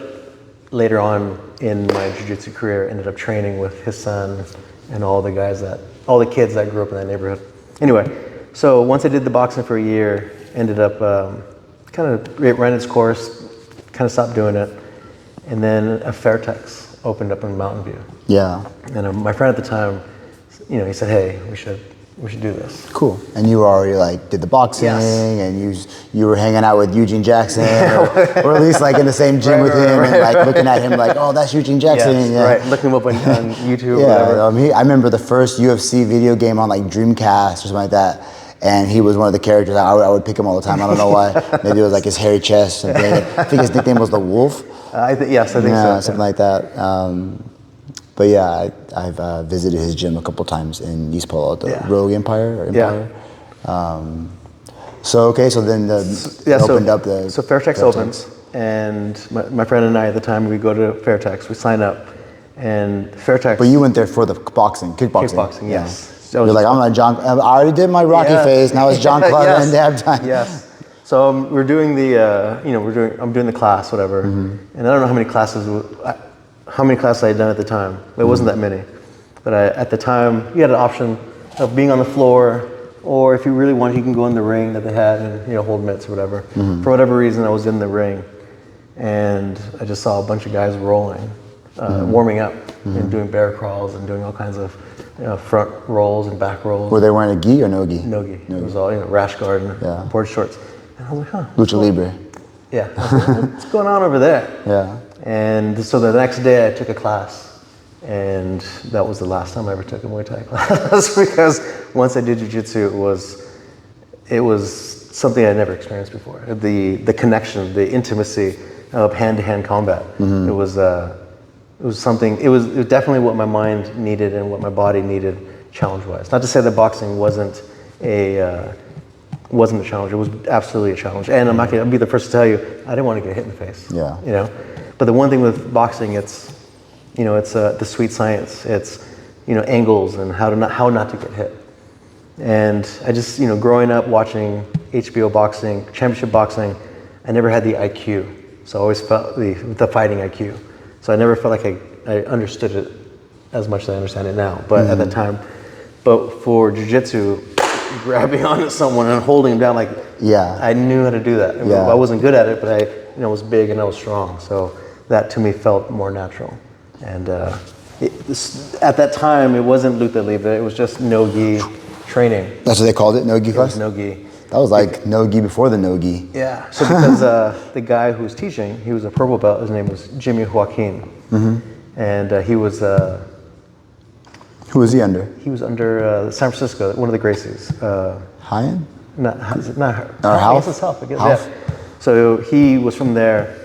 later on in my jiu-jitsu career, ended up training with his son and all the kids that grew up in that neighborhood. Anyway, so once I did the boxing for a year, ended up kind of ran its course, kind of stopped doing it, and then a Fairtex opened up in Mountain View. Yeah. And my friend at the time, you know, he said, "Hey, we should do this." Cool. And you were already like did the boxing, and you were hanging out with Eugene Jackson, or at least like in the same gym with him, and like looking at him like, oh, that's Eugene Jackson. Yes, yeah. right. Looking him up on YouTube. Or whatever. I remember the first UFC video game on like Dreamcast or something like that. And he was one of the characters. I would pick him all the time. I don't know why. Maybe it was like his hairy chest. Something. I think his nickname was the Wolf. Yes, I think so. Something like that. But yeah, I've visited his gym a couple times in East Palo, the Rogue Empire. Or Empire. So then opened up the. So Fairtex opens, and my friend and I at the time, we go to Fairtex, we sign up, and Fairtex. But you went there for the kickboxing. Kickboxing, yes. You're like, I'm not John. I already did my Rocky phase. Now it's John Clutter and Dab time. Yes. So we're doing I'm doing the class, whatever, and I don't know how many classes I had done at the time. It wasn't that many, but at the time you had an option of being on the floor, or if you really wanted, you can go in the ring that they had and hold mitts or whatever. For whatever reason, I was in the ring, and I just saw a bunch of guys rolling, warming up, and doing bear crawls and doing all kinds of front rolls and back rolls. Were they wearing a gi or no gi? No gi. It was all rash guard and board shorts. And I was like, huh. Lucha Libre. Yeah. I was like, what's going on over there? Yeah. And so the next day I took a class, and that was the last time I ever took a Muay Thai class because once I did Jiu-Jitsu, it was something I'd never experienced before. The connection, the intimacy of hand-to-hand combat. It was something. It was definitely what my mind needed and what my body needed, challenge-wise. Not to say that boxing wasn't a challenge. It was absolutely a challenge. And I'll be the first to tell you, I didn't want to get hit in the face. Yeah. But the one thing with boxing, it's the sweet science. It's angles and how not to get hit. And I just growing up watching HBO boxing, championship boxing, I never had the IQ. So I always felt the fighting IQ. So I never felt like I understood it as much as I understand it now. But at that time, for jiu-jitsu, grabbing onto someone and holding him down, I knew how to do that. I wasn't good at it, but I was big and I was strong. So that to me felt more natural. And at that time, it wasn't luta libre. It was just no-gi training. That's what they called it, no-gi class? No-gi. That was like no-gi before the no-gi. Yeah. So because the guy who was teaching, he was a purple belt. His name was Jimmy Joaquin. And he was... Who was he under? He was under San Francisco, one of the Gracies. Hyan? Not Half? I guess. Yeah. So he was from there.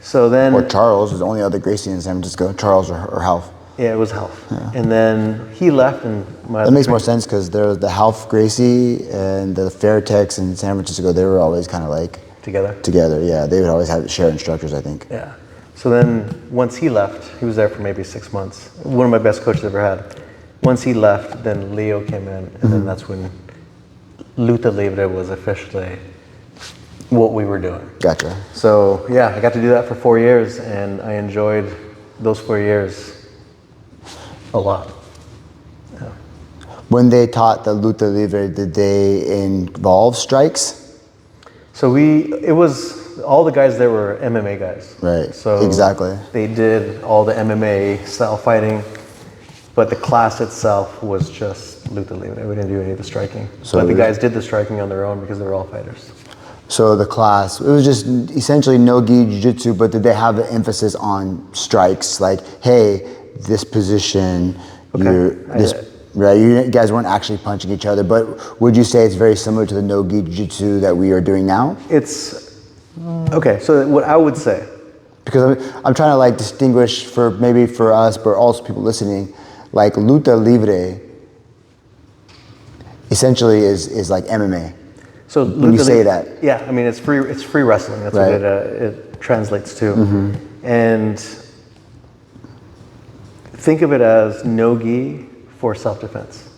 So then... Or Charles was the only other Gracie in San Francisco. Charles or Half. Yeah, it was Half. Yeah. And then he left, and that makes more sense because there the Half Gracie and the Fairtex in San Francisco, they were always kind of like... Together, yeah. They would always share instructors, I think. Yeah. So then once he left, he was there for maybe 6 months. One of my best coaches I've ever had. Once he left, then Leo came in, and then that's when Luta Libre was officially what we were doing. Gotcha. So yeah, I got to do that for 4 years, and I enjoyed those 4 years a lot. Yeah. When they taught the Luta Libre, did they involve strikes? So it was all the guys there were MMA guys. Right. So exactly. They did all the MMA style fighting, but the class itself was just Luta Libre. We didn't do any of the striking. So but the guys did the striking on their own because they were all fighters. So the class, it was just essentially no-gi jiu-jitsu, but did they have an emphasis on strikes? Like, hey, this position, right? You guys weren't actually punching each other, but would you say it's very similar to the no-gi jiu-jitsu that we are doing now? It's, okay, so what I would say. Because I'm trying to like distinguish for us, but also people listening, like Luta Libre essentially is like MMA. So when you say that, yeah, I mean it's free wrestling. That's right. What it translates to. Mm-hmm. And think of it as no-gi for self-defense.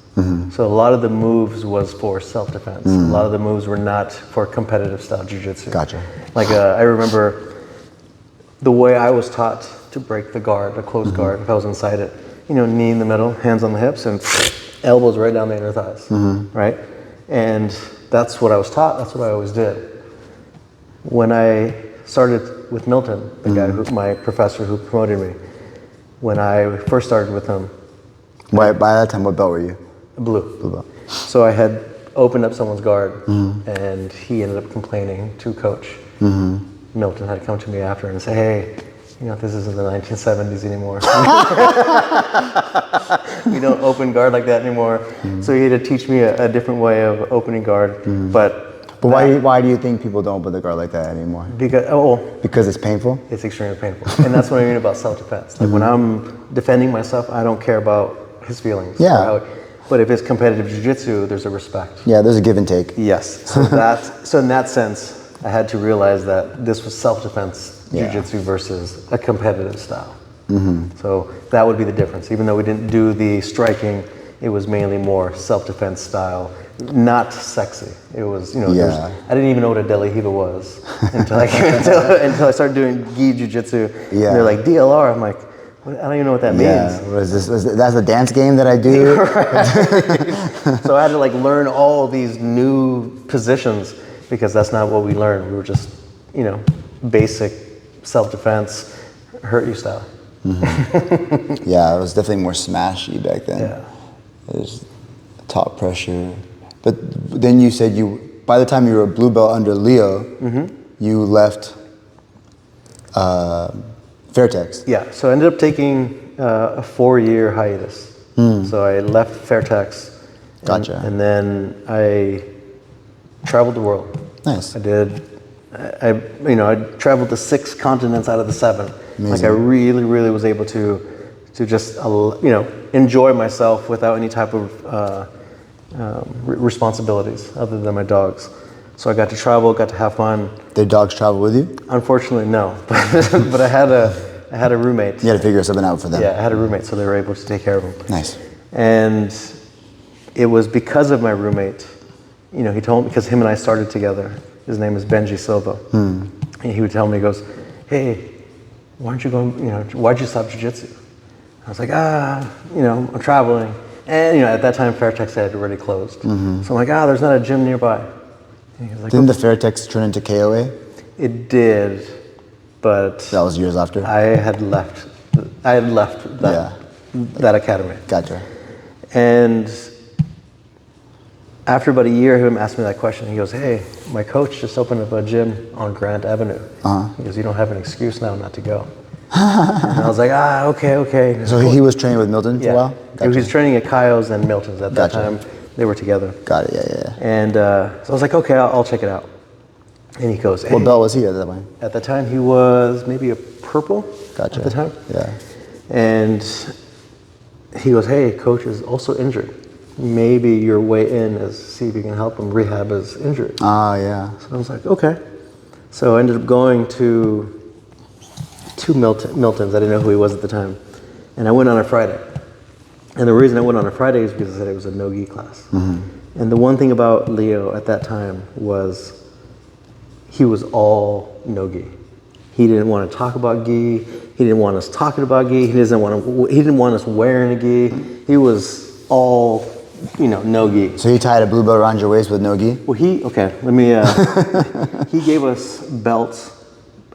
So a lot of the moves was for self-defense. A lot of the moves were not for competitive style jiu-jitsu. Gotcha. Like I remember the way I was taught to break the guard, the closed guard, if I was inside it. Knee in the middle, hands on the hips, and elbows right down the inner thighs, right? And that's what I was taught. That's what I always did. When I started with Milton, the guy my professor who promoted me, when I first started with him. By that time, what belt were you? Blue. Blue belt. So I had opened up someone's guard, and he ended up complaining to coach. Milton had to come to me after and say, hey, this isn't the 1970s anymore. We don't open guard like that anymore. So he had to teach me a different way of opening guard. But why do you think people don't open the guard like that anymore? Because it's painful? It's extremely painful. And that's what I mean about self-defense. Like when I'm defending myself, I don't care about his feelings. Yeah. But if it's competitive jiu-jitsu, there's a respect. Yeah, there's a give and take. Yes. So in that sense, I had to realize that this was self-defense jiu-jitsu versus a competitive style. So that would be the difference. Even though we didn't do the striking, it was mainly more self-defense style, not sexy. It was, I didn't even know what a De La Hiva was until I started doing gi jiu-jitsu. Yeah. And they're like, DLR. I'm like, I don't even know what that means. That's a dance game that I do? So I had to learn all these new positions because that's not what we learned. We were just, basic self-defense, hurt you style. Yeah, it was definitely more smashy back then. Yeah. There's top pressure. But then you said by the time you were a blue belt under Leo, you left Fairtex. Yeah, so I ended up taking a 4-year hiatus. So I left Fairtex. Gotcha. And then I traveled the world. Nice. I traveled to 6 continents out of the 7. Amazing. Like I really, really was able to just, enjoy myself without any type of responsibilities other than my dogs. So I got to travel, got to have fun. Did dogs travel with you? Unfortunately, no. But I had a roommate. You had to figure something out for them. Yeah, I had a roommate, so they were able to take care of them. Nice. And it was because of my roommate. He told me, because him and I started together. His name is Benji Silva. And he would tell me, he goes, hey, why'd you stop jiu-jitsu? I was like, I'm traveling. And, at that time, Fairtex had already closed. So I'm like, there's not a gym nearby. And he was like, didn't the Fairtex turn into KOA? It did, but... That was years after? I had left that academy. Gotcha. And after about a year, him asked me that question. He goes, hey, my coach just opened up a gym on Grant Avenue. He goes, you don't have an excuse now not to go. And I was like, okay. So he was training with Milton for a while? Gotcha. He was training at Kaio's and Milton's at that time. They were together. Got it, yeah. And so I was like, okay, I'll check it out. And he goes, hey. What belt was he at that point? At the time, he was maybe a purple. Gotcha. At the time. Yeah. And he goes, hey, coach is also injured. Maybe your way in is see if you can help him rehab his injury. Yeah. So I was like, okay. So I ended up going to Milton's. I didn't know who he was at the time. And I went on a Friday. And the reason I went on a Friday is because I said it was a no-gi class. And the one thing about Leo at that time was he was all no-gi. He didn't want to talk about gi. He didn't want us talking about gi. He didn't want us wearing a gi. He was all, no gi. So you tied a blue belt around your waist with no gi? Well, he gave us belts,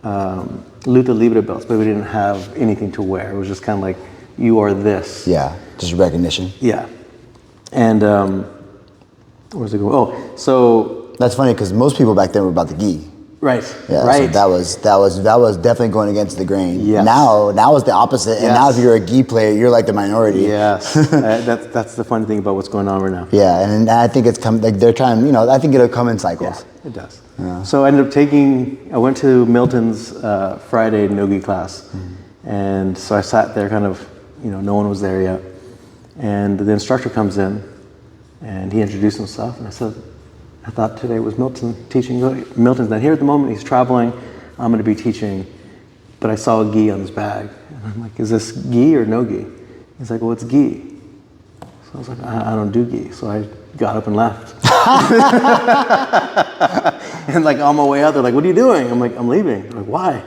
Luta Libre belts, but we didn't have anything to wear. It was just kind of like, you are this. Yeah, just recognition. Yeah. And where's it going? Oh, so that's funny because most people back then were about the gi. Right. Yeah. Right. So that was definitely going against the grain. Yes. Now it's the opposite. And now if you're a gi player, you're like the minority. Yes. That's the funny thing about what's going on right now. Yeah, and I think they're trying. I think it'll come in cycles. Yeah, it does. Yeah. So I ended up I went to Milton's Friday no-gi class, and so I sat there kind of, no one was there yet, and the instructor comes in, and he introduced himself, and I said, I thought today was Milton teaching. Milton's not here at the moment. He's traveling. I'm going to be teaching, but I saw a gi on his bag, and I'm like, is this gi or no gi? He's like, well, it's gi. So I was like, I don't do gi. So I got up and left. And like on my way out, they're like, what are you doing? I'm like, I'm leaving. I'm like, why?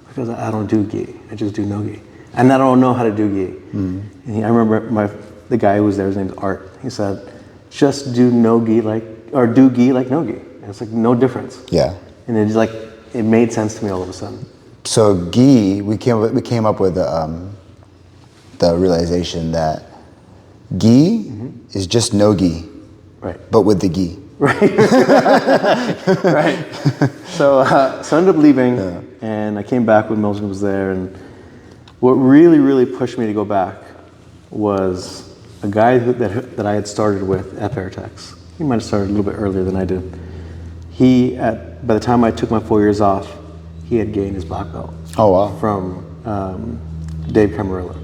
Because I don't do gi. I just do no gi. And I don't know how to do gi. And I remember the guy who was there, his name's Art. He said, just do no gi do gi like no gi. And it's like no difference. Yeah. And it's like, it made sense to me all of a sudden. So gi, we came up with the realization that gi is just no gi, right? But with the gi, right? Right. So I ended up leaving, and I came back when Milton was there. And what really pushed me to go back was a guy that I had started with at Veritex. He might have started a little bit earlier than I did. By the time I took my 4 years off, he had gained his black belt. Oh wow! From Dave Camarilla.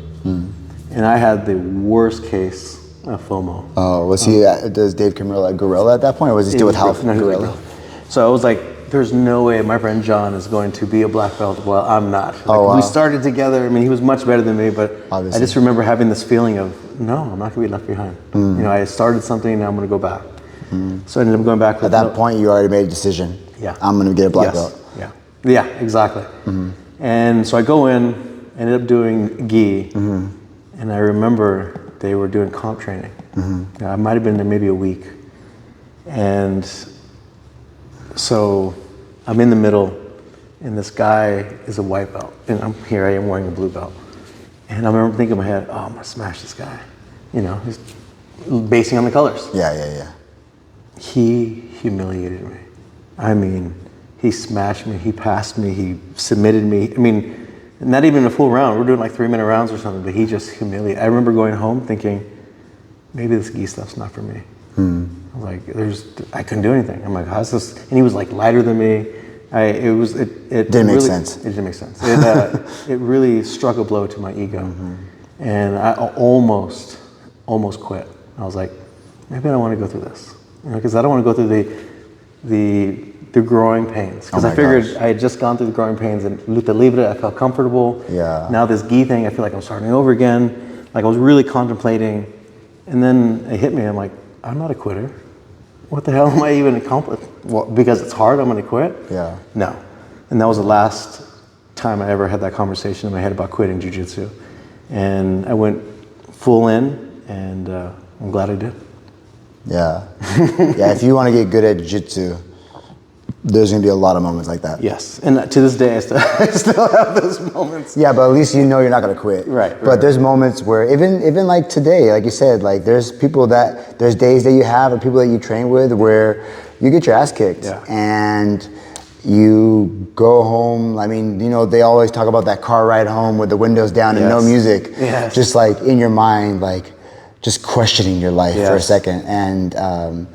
And I had the worst case of FOMO. Oh, was he? Does Dave Camarilla at Gorilla at that point, or was he still with Half? No, Gorilla. So I was like, "There's no way my friend John is going to be a black belt while I'm not." Like, we started together. I mean, he was much better than me, but obviously. I just remember having this feeling of, no, I'm not going to be left behind. You know, I started something, now I'm going to go back. So I ended up going back. At that point, you already made a decision. Yeah. I'm going to get a black belt. Yeah, exactly. And so I go in, ended up doing gi, and I remember they were doing comp training. I might have been there maybe a week. And so I'm in the middle, and this guy is a white belt, and I am wearing a blue belt. And I remember thinking in my head, oh, I'm gonna smash this guy. You know, he's basing on the colors. Yeah. He humiliated me. I mean, he smashed me, he passed me, he submitted me. I mean, not even a full round. We're doing like 3-minute rounds or something, but he just humiliated. I remember going home thinking, maybe this gi stuff's not for me. I was like, I couldn't do anything. I'm like, how's this? And he was like lighter than me. It didn't make sense. It didn't make sense. It really struck a blow to my ego. And I almost quit. I was like, maybe I don't want to go through this. Because I don't want to go through the growing pains. Because I figured I had just gone through the growing pains, and luta libre, I felt comfortable. Yeah. Now this gi thing, I feel like I'm starting over again. Like I was really contemplating, and then it hit me. I'm like, I'm not a quitter. What the hell am I even accomplishing? Well, because it's hard, I'm going to quit? Yeah. No. And that was the last time I ever had that conversation in my head about quitting jiu-jitsu. And I went full in, and I'm glad I did. Yeah. Yeah, if you want to get good at jiu-jitsu, there's going to be a lot of moments like that. Yes. And to this day, I still have those moments. Yeah, but at least you know you're not going to quit. Right. But there's moments where, even like today, like you said, like there's days that you have or people that you train with where you get your ass kicked. Yeah. And you go home. I mean, you know, they always talk about that car ride home with the windows down and no music. Yes. Just like in your mind, like just questioning your life for a second. And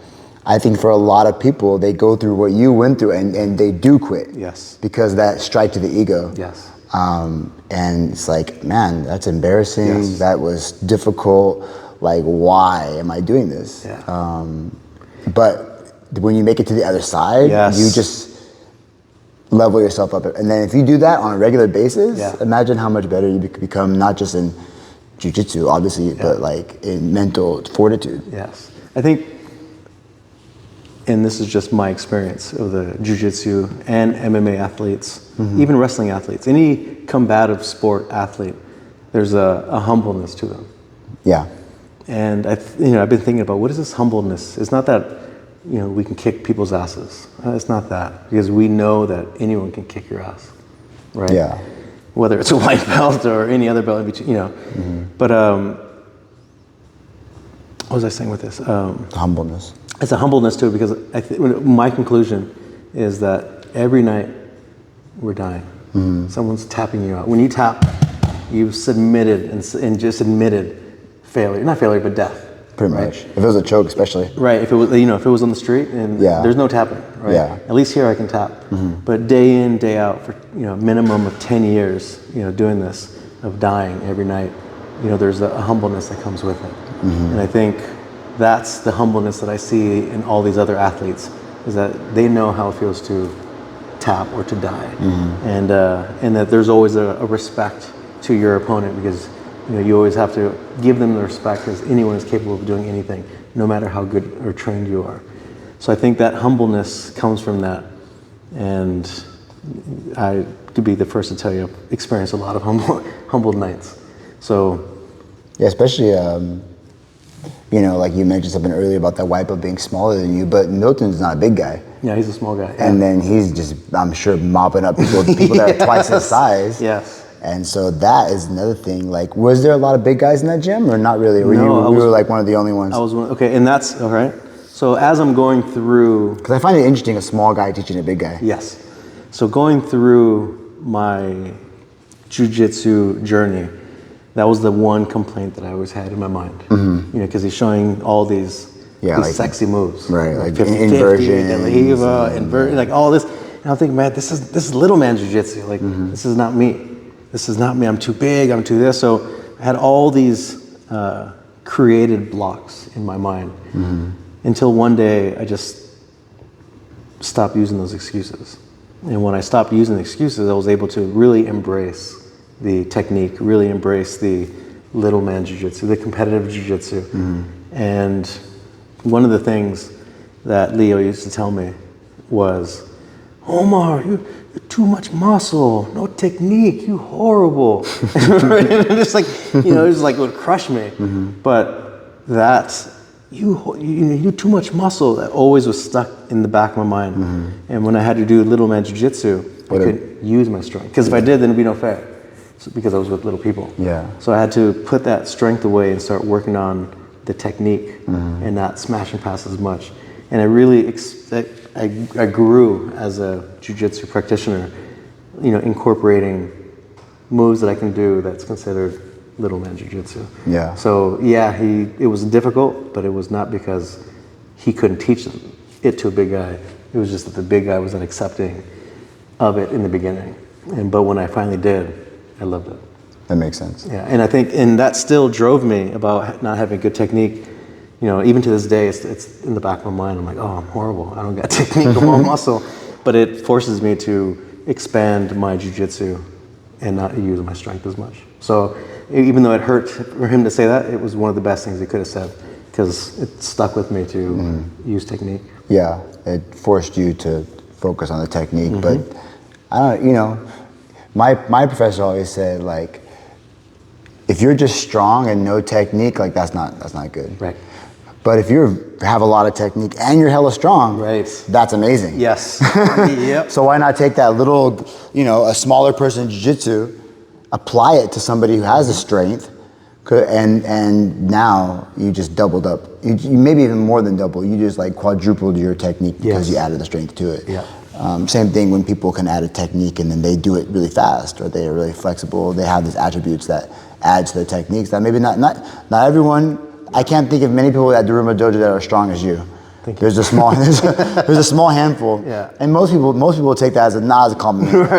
I think for a lot of people, they go through what you went through and they do quit. Yes. Because that strike to the ego. Yes. And it's like, man, that's embarrassing. Yes. That was difficult. Like, why am I doing this? Yeah. But when you make it to the other side, you just level yourself up. And then if you do that on a regular basis, imagine how much better you could become, not just in jiu-jitsu, obviously, but like in mental fortitude. Yes. I think, and this is just my experience of the jiu-jitsu and MMA athletes, even wrestling athletes, any combative sport athlete, there's a humbleness to them. Yeah. And I've been thinking about, what is this humbleness? It's not that, we can kick people's asses. It's not that, because we know that anyone can kick your ass, right? Yeah. Whether it's a white belt or any other belt in between, But what was I saying with this? Humbleness. It's a humbleness to it, because my conclusion is that every night we're dying. Someone's tapping you out. When you tap, you've submitted and just admitted failure. Not failure, but death. Pretty much. If it was a choke, especially. Right. If it was on the street and there's no tapping. Right. Yeah. At least here I can tap. But day in, day out for a minimum of 10 years, doing this, of dying every night, there's a humbleness that comes with it. And I think that's the humbleness that I see in all these other athletes, is that they know how it feels to tap or to die, and that there's always a respect to your opponent, because you always have to give them the respect, because anyone is capable of doing anything, no matter how good or trained you are. So I think that humbleness comes from that. And I could be the first to tell you, I've experienced a lot of humbled nights. So, yeah, especially, like you mentioned something earlier about that wipeout being smaller than you, but Milton's not a big guy. yeah, he's a small guy. And then he's just, I'm sure, mopping up people that are twice his size. Yes. And so that is another thing. Like, was there a lot of big guys in that gym, or not really? Or we were like one of the only ones? I was one. Okay, and that's all right. So as I'm going through, because I find it interesting, a small guy teaching a big guy. yes. So going through my jiu-jitsu journey, that was the one complaint that I always had in my mind. Because he's showing all these sexy moves, right? Like 50, inversion, inversion, like all this. And I'm thinking, man, this is little man jiu-jitsu. Like this is not me. This is not me. I'm too big. I'm too this. So I had all these created blocks in my mind until one day I just stopped using those excuses. And when I stopped using the excuses, I was able to really embrace the technique, really embrace the little man jiu-jitsu, the competitive jiu-jitsu. And one of the things that Leo used to tell me was, Omar, you're too much muscle, no technique, you horrible. And it's like, it just like would crush me. But that, you too much muscle, that always was stuck in the back of my mind. And when I had to do little man jiu-jitsu, I could use my strength. Because if I did, then it'd be no fair. Because I was with little people. Yeah. So I had to put that strength away and start working on the technique and not smashing past as much. And I really, I grew as a jiu-jitsu practitioner, incorporating moves that I can do that's considered little man jiu-jitsu. Yeah. So yeah, it was difficult, but it was not because he couldn't teach it to a big guy. It was just that the big guy wasn't accepting of it in the beginning. But when I finally did, I loved it. That makes sense. Yeah, and I think, and that still drove me about not having good technique. Even to this day, it's in the back of my mind. I'm like, oh, I'm horrible. I don't got technique, I'm all muscle. But it forces me to expand my jiu-jitsu and not use my strength as much. So even though it hurt for him to say that, it was one of the best things he could have said, because it stuck with me to use technique. Yeah, it forced you to focus on the technique. But I don't, my professor always said, like, if you're just strong and no technique, like that's not good. Right. But if you have a lot of technique and you're hella strong, right, that's amazing. Yes. Yep. So why not take that little, a smaller person jiu-jitsu, apply it to somebody who has the strength, and now you just doubled up. You maybe even more than double. You just like quadrupled your technique because you added the strength to it. Yeah. Same thing when people can add a technique and then they do it really fast, or they are really flexible. They have these attributes that add to their techniques that maybe not everyone. I can't think of many people at Daruma Dojo that are as strong as you. There's a small handful. Yeah. And most people take that as a compliment.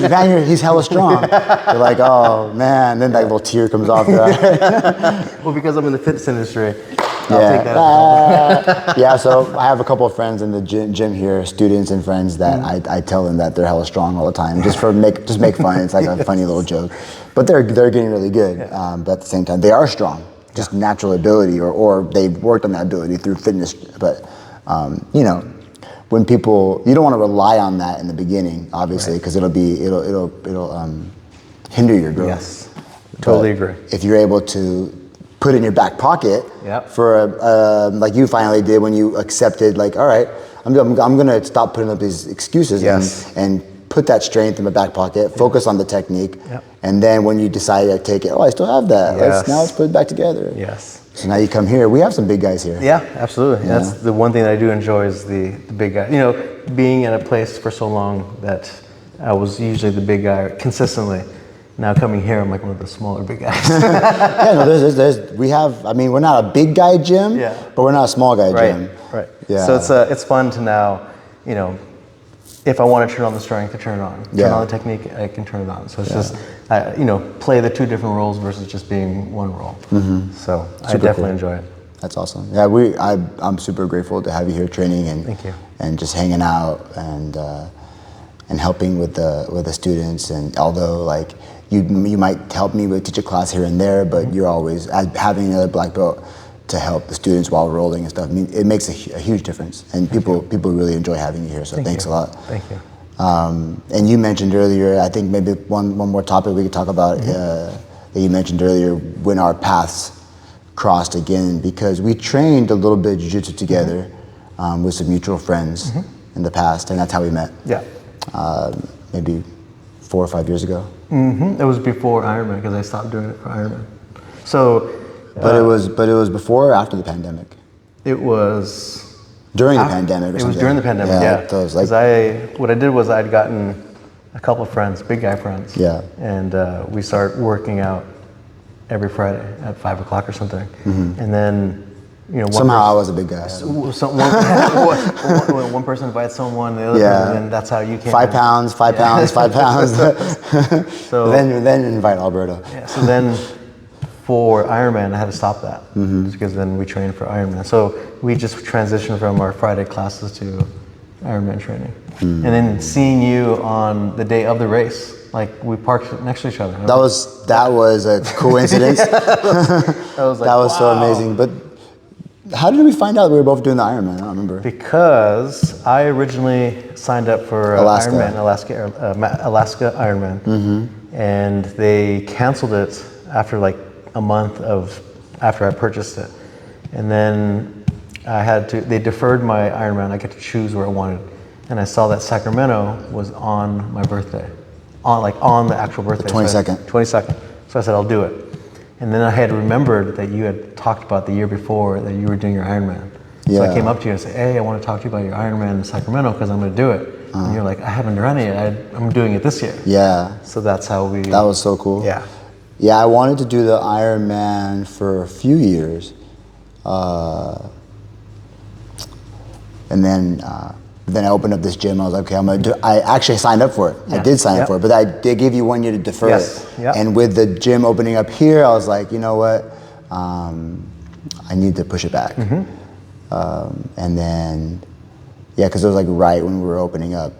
Man, he's hella strong. They're like, oh man, then that little tear comes off their eye. Well, because I'm in the fitness industry, I'll take that as a compliment. Yeah, so I have a couple of friends in the gym here, students and friends that I tell them that they're hella strong all the time, just make fun. It's like a funny little joke. But they're getting really good. But at the same time, they are strong. Just natural ability, or they've worked on that ability through fitness. But when people, you don't want to rely on that in the beginning, obviously, because it'll hinder your growth. Yes, totally agree. If you're able to put it in your back pocket for like you finally did when you accepted, like, all right, I'm gonna stop putting up these excuses and put that strength in my back pocket, focus on the technique, and then when you decide to take it, I still have that. Let's put it back together. Yes. So now you come here. We have some big guys here. Yeah, absolutely. Yeah. That's the one thing that I do enjoy is the big guy. Being in a place for so long that I was usually the big guy consistently. Now coming here, I'm like one of the smaller big guys. We're not a big guy gym, but we're not a small guy gym. Right. Yeah. So it's fun to now, if I want to turn on the strength, to turn it on. Turn on the technique, I can turn it on. So it's just, play the two different roles versus just being one role. So I definitely enjoy it. That's awesome. Yeah, I'm super grateful to have you here training and just hanging out and helping with the students. And although like you might help me teach a class here and there, but you're always having another black belt to help the students while rolling and stuff. I mean, it makes a huge difference, and people really enjoy having you here. So thanks a lot. Thank you. And you mentioned earlier, I think maybe one more topic we could talk about that you mentioned earlier, when our paths crossed again, because we trained a little bit of jiu-jitsu together with some mutual friends in the past, and that's how we met. Yeah. Maybe 4 or 5 years ago. It was before Ironman, because I stopped doing it for Ironman. So. But it was before or after the pandemic? It was during the pandemic or something. It was during the pandemic, yeah. So it was like, what I did was I'd gotten a couple of friends, big guy friends. Yeah. And we started working out every Friday at 5 o'clock or something. And then, somehow I was a big guy. One person invites someone, the other person, and that's how you came. 5 pounds, 5 pounds, 5 pounds. So then invite Alberto. Yeah, so then for Ironman, I had to stop that because then we trained for Ironman. So we just transitioned from our Friday classes to Ironman training. And then seeing you on the day of the race, like we parked next to each other. That was a coincidence. That was so amazing. But how did we find out we were both doing the Ironman? I don't remember. Because I originally signed up for Alaska Ironman, and they canceled it after like a month after I purchased it, and then they deferred my Ironman. I get to choose where I wanted, and I saw that Sacramento was on my birthday, on the actual birthday. The 22nd. 22nd. So I said, I'll do it. And then I had remembered that you had talked about the year before that you were doing your Ironman. So I came up to you and said, hey, I want to talk to you about your Ironman in Sacramento because I'm going to do it. And you're like, I haven't run it yet. I'm doing it this year. Yeah. So that's how we... That was so cool. Yeah. Yeah, I wanted to do the Ironman for a few years. And then I opened up this gym. I was like, okay, I'm going to do it. I actually signed up for it. Yeah. I did sign up for it, but they gave you 1 year to defer it. Yep. And with the gym opening up here, I was like, you know what? I need to push it back. And then, because it was like right when we were opening up.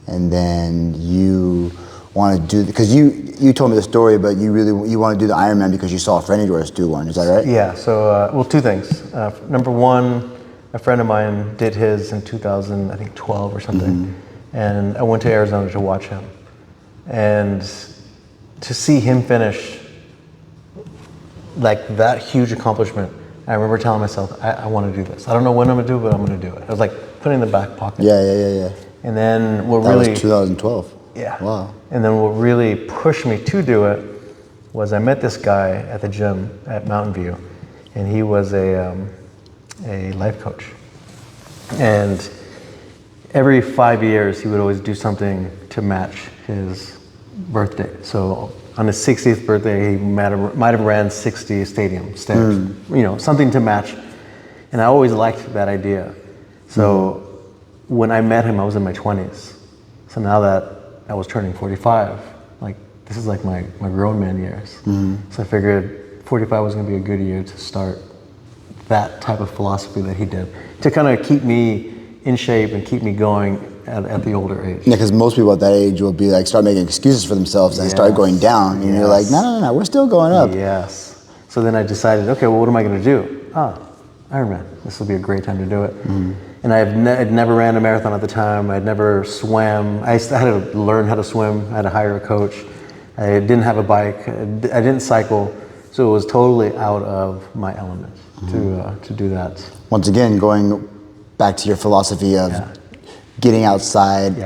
And then you want to do, because you told me the story, but you want to do the Ironman because you saw a friend of yours do one. Is that right? Yeah. So, two things. Number one, a friend of mine did his in 2012 or something, and I went to Arizona to watch him, and to see him finish like that huge accomplishment. I remember telling myself, I want to do this. I don't know when I'm gonna do it, but I'm gonna do it. I was like putting it in the back pocket. Yeah. And then That was 2012. Yeah. Wow. And then what really pushed me to do it was I met this guy at the gym at Mountain View, and he was a life coach. And every 5 years, he would always do something to match his birthday. So on his 60th birthday, he might have ran 60 stadium stairs, something to match. And I always liked that idea. So when I met him, I was in my 20s. So now that I was turning 45, like this is like my grown man years. So I figured 45 was gonna be a good year to start that type of philosophy that he did, to kind of keep me in shape and keep me going at the older age. Yeah, because most people at that age will be like, start making excuses for themselves and start going down. And you're like, no, we're still going up. Yes. So then I decided, okay, well, what am I going to do? Ironman. This will be a great time to do it. And I'd never ran a marathon at the time. I'd never swam. I had to learn how to swim. I had to hire a coach. I didn't have a bike. I didn't cycle. So it was totally out of my element to do that. Once again, going back to your philosophy of getting outside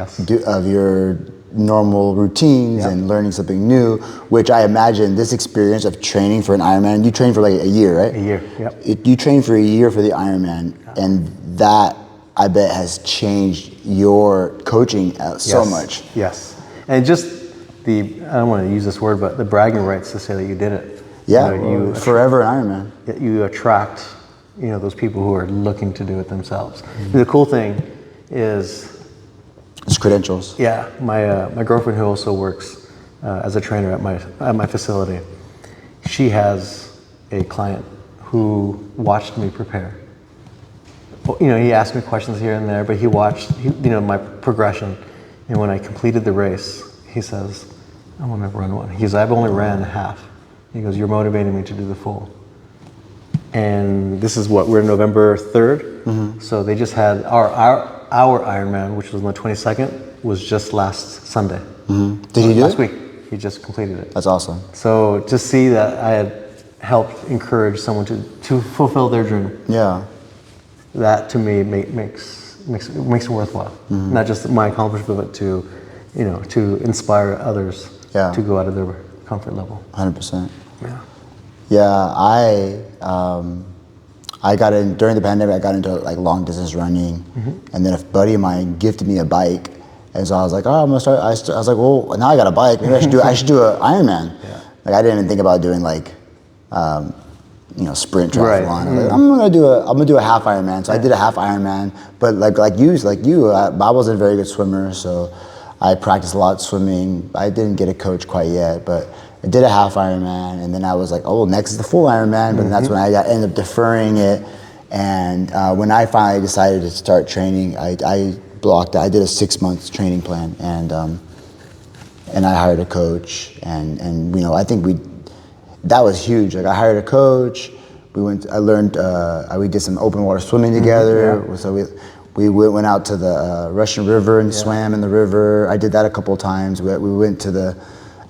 of your normal routines and learning something new, which I imagine this experience of training for an Ironman, you trained for like a year, right? A year, yep. You trained for a year for the Ironman, and that, I bet, has changed your coaching so much. Yes, and just I don't want to use this word, but the bragging rights to say that you did it. Yeah, forever an Ironman. You attract, those people who are looking to do it themselves. The cool thing is, it's credentials. Yeah, my girlfriend, who also works as a trainer at my facility, she has a client who watched me prepare. He asked me questions here and there, but he watched my progression, and when I completed the race, he says, I want to run one. He goes, I've only ran half. He goes, you're motivating me to do the full. And this is what, we're November 3rd. So they just had our Ironman, which was on the 22nd, was just last Sunday. Did he do last it? week? He just completed it. That's awesome. So to see that I had helped encourage someone to fulfill their dream. Yeah. That to me makes it worthwhile. Not just my accomplishment, but to, to inspire others to go out of their comfort level. 100%. Yeah. Yeah, I got in during the pandemic. I got into like long distance running, and then a buddy of mine gifted me a bike, and so I was like, oh, I'm gonna start. I was like, well, now I got a bike. Maybe I should do an Ironman. Yeah. Like I didn't even think about doing like, sprint triathlon. Right. I was like, I'm gonna do a half Ironman. So I did a half Ironman, but like you, I wasn't a very good swimmer, so I practiced a lot swimming. I didn't get a coach quite yet, but I did a half Ironman, and then I was like, oh, next is the full Ironman, but that's when I ended up deferring it. And when I finally decided to start training, I blocked it. I did a 6 month training plan, and I hired a coach, and I think that was huge. Like I hired a coach. We did some open water swimming together. So we went out to the Russian River and swam in the river. I did that a couple of times. We went to the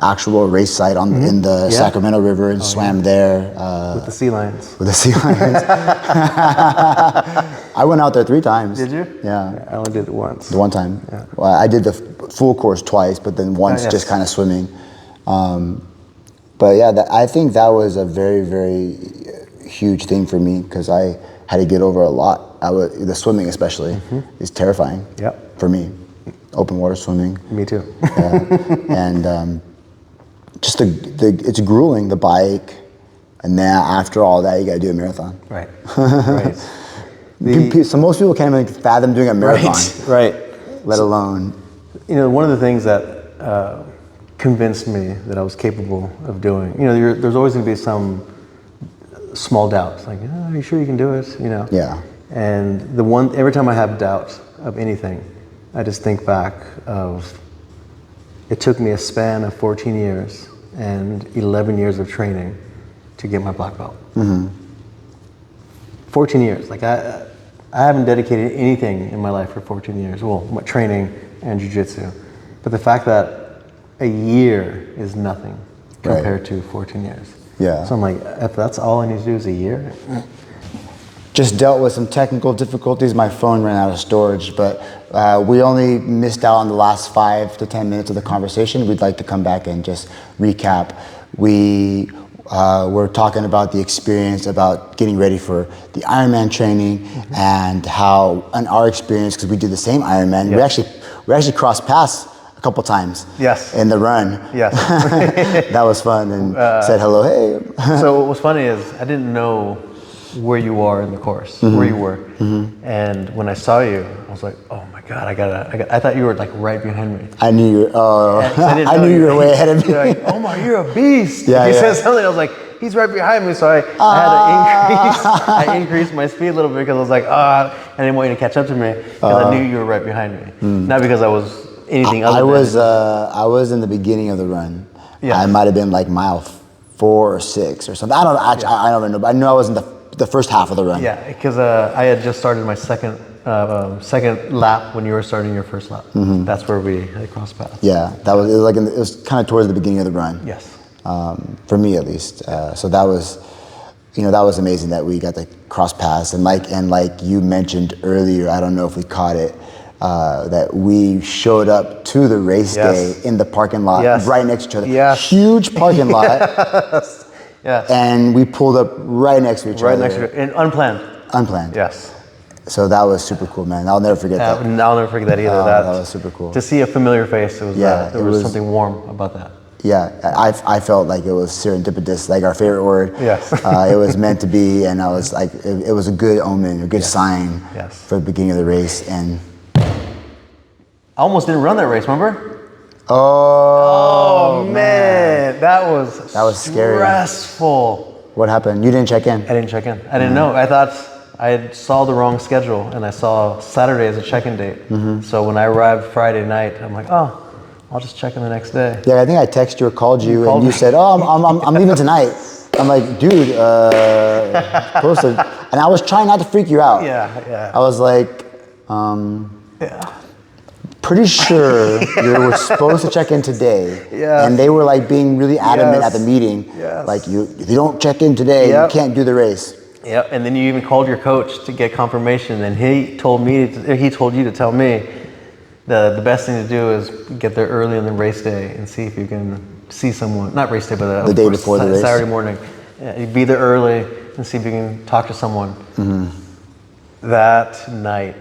actual race site in the Sacramento River and swam there. With the sea lions. With the sea lions. I went out there 3 times. Did you? Yeah. I only did it once. The one time. Yeah. Well, I did the full course twice, but then once just kind of swimming. But yeah, I think that was a very, very huge thing for me because I had to get over a lot. The swimming especially is terrifying for me. Open water swimming. Me too. And just it's grueling, the bike, and then after all that, you got to do a marathon. Right. Right. So most people can't even fathom doing a marathon. Right. Let alone. One of the things that convinced me that I was capable of doing. There's always going to be some small doubts, like, oh, are you sure you can do it? Yeah. And every time I have doubt of anything, I just think back of, it took me a span of 14 years and 11 years of training to get my black belt. 14 years. Like I haven't dedicated anything in my life for 14 years. Well, my training and jiu-jitsu. But the fact that a year is nothing compared to 14 years. Yeah. So I'm like, if that's all I need to do is a year. Just dealt with some technical difficulties. My phone ran out of storage, but we only missed out on the last 5 to 10 minutes of the conversation. We'd like to come back and just recap. We were talking about the experience, about getting ready for the Ironman training, and how, in our experience, because we did the same Ironman, we actually crossed paths a couple times. Yes. In the run. Yes. That was fun, and said hello, hey. So what was funny is I didn't know where you are in the course, where you were. And when I saw you, I was like, oh my God, I thought you were like right behind me. I knew you were, I knew you were way ahead of me. You're like, Omar, you're a beast. Yeah, he said something, I was like, he's right behind me. So I had to increase my speed a little bit because I was like, I didn't want you to catch up to me because I knew you were right behind me. Not because I was anything other than. I was in the beginning of the run. Yeah. I might have been like mile 4 or 6 or something. I don't know. I don't even know. But I knew I was in the first half of the run. Yeah, because I had just started my second lap when you were starting your first lap. That's where we had crossed paths. Yeah, it was kind of towards the beginning of the run. Yes. For me at least. So that was, that was amazing that we got to cross paths, and like you mentioned earlier, I don't know if we caught it, that we showed up to the race day in the parking lot right next to each other. Yes. Huge parking lot. Yes. And we pulled up right next to each other. Right next to it, and unplanned. Unplanned. Yes. So that was super cool, man. I'll never forget that. I'll never forget that either. That was super cool. To see a familiar face, it was there was something warm about that. Yeah, I felt like it was serendipitous, like our favorite word. Yes. It was meant to be, and I was like, it was a good omen, a good sign for the beginning of the race. And I almost didn't run that race, remember? Oh man, that was scary. Stressful. What happened? You didn't check in? I didn't check in. I didn't know. I thought I saw the wrong schedule, and I saw Saturday as a check-in date. So when I arrived Friday night, I'm like, oh, I'll just check in the next day. Yeah, I think I texted you or called you, called and you me. said, "Oh, I'm leaving tonight." I'm like, "Dude, supposed to," and I was trying not to freak you out. Yeah. I was like, pretty sure you were supposed to check in today. Yes. And they were like being really adamant at the meeting. Yes. Like, if you don't check in today, Yep. you can't do the race. Yep. And then you even called your coach to get confirmation, and he told you to tell me the best thing to do is get there early on the race day and see if you can see someone. Not race day, but The day before the race. Saturday morning. Yeah, you be there early and see if you can talk to someone. Mm-hmm. That night,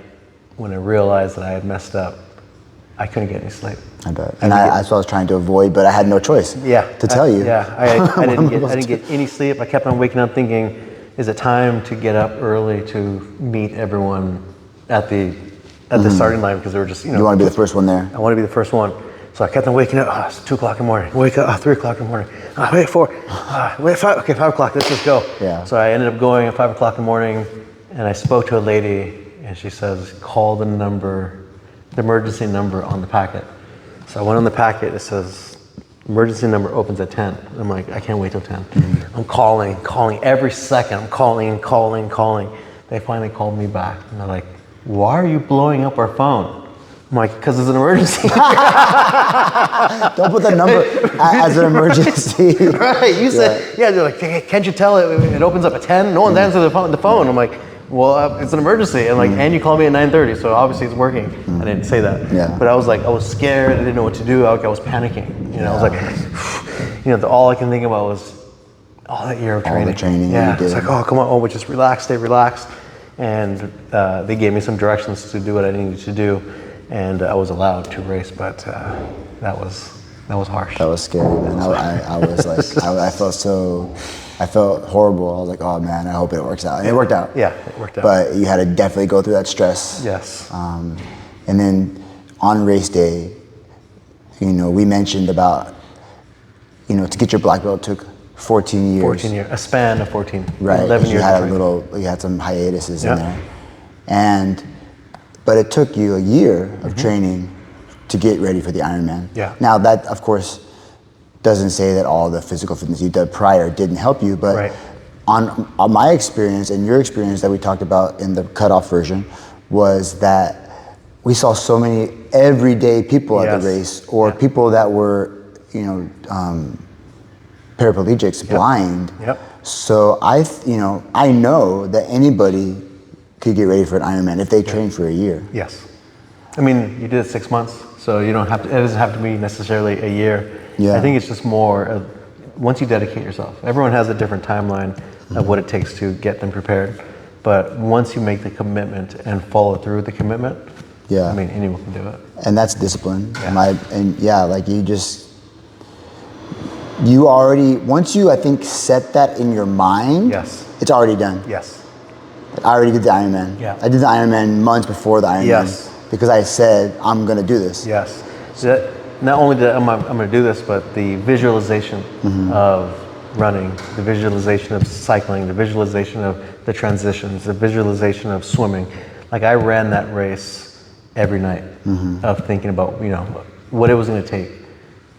when I realized that I had messed up, I couldn't get any sleep. I bet. And that's what I was trying to avoid, but I had no choice. To tell you. Yeah, I didn't get any sleep. I kept on waking up thinking, is it time to get up early to meet everyone at the starting line? Because they were just, You want to be the first one there. I want to be the first one. So I kept on waking up. It's 2 o'clock in the morning. Wake up, 3 o'clock in the morning. Wait, 4. Wait, 5. Okay, 5 o'clock. Let's just go. Yeah. So I ended up going at 5 o'clock in the morning, and I spoke to a lady, and she says, call the emergency number on the packet. So I went on the packet. It says, emergency number opens at 10. I'm like, I can't wait till 10. Mm-hmm. I'm calling every second. I'm calling. They finally called me back, and they're like, why are you blowing up our phone? I'm like, because it's an emergency. Don't put the number as an emergency. Right, you said, they're like, hey, can't you tell it opens up at 10? No one's answering the phone. I'm like, well, it's an emergency. And and you called me at 9:30, so obviously it's working. I didn't say that. Yeah. But I was scared. I didn't know what to do. I was panicking. I was like, all I can think about was all that year of training. All the training Yeah, you did. it's like, oh, come on, just relax, stay relaxed. And they gave me some directions to do what I needed to do. And I was allowed to race, but that was harsh. That was scary, man. I was like, I felt horrible. I was like, oh man, I hope it works out. And it worked out. Yeah, it worked out. But you had to definitely go through that stress. Yes. And then on race day, we mentioned about, to get your black belt took 14 years. 14 years, a span of 14. Right. 11 years. You had some hiatuses in there. But it took you a year of training to get ready for the Ironman. Yeah. Now that, of course, doesn't say that all the physical fitness you did prior didn't help you, but on my experience and your experience that we talked about in the cutoff version was that we saw so many everyday people at the race, or people that were, paraplegics, blind. Yep. So I know that anybody could get ready for an Ironman if they train for a year. Yes. I mean, you did it 6 months, so you don't have to. It doesn't have to be necessarily a year. Yeah. I think it's just more of once you dedicate yourself. Everyone has a different timeline of what it takes to get them prepared, but once you make the commitment and follow through with the commitment, I mean, anyone can do it. And that's discipline. Yeah. You already, once you, I think, set that in your mind, it's already done. Yes. I already did the Ironman. Yeah. I did the Ironman months before the Ironman. Yes. Because I said, I'm going to do this. Yes. So not only that I'm going to do this, but the visualization of running, the visualization of cycling, the visualization of the transitions, the visualization of swimming. Like I ran that race every night of thinking about, what it was going to take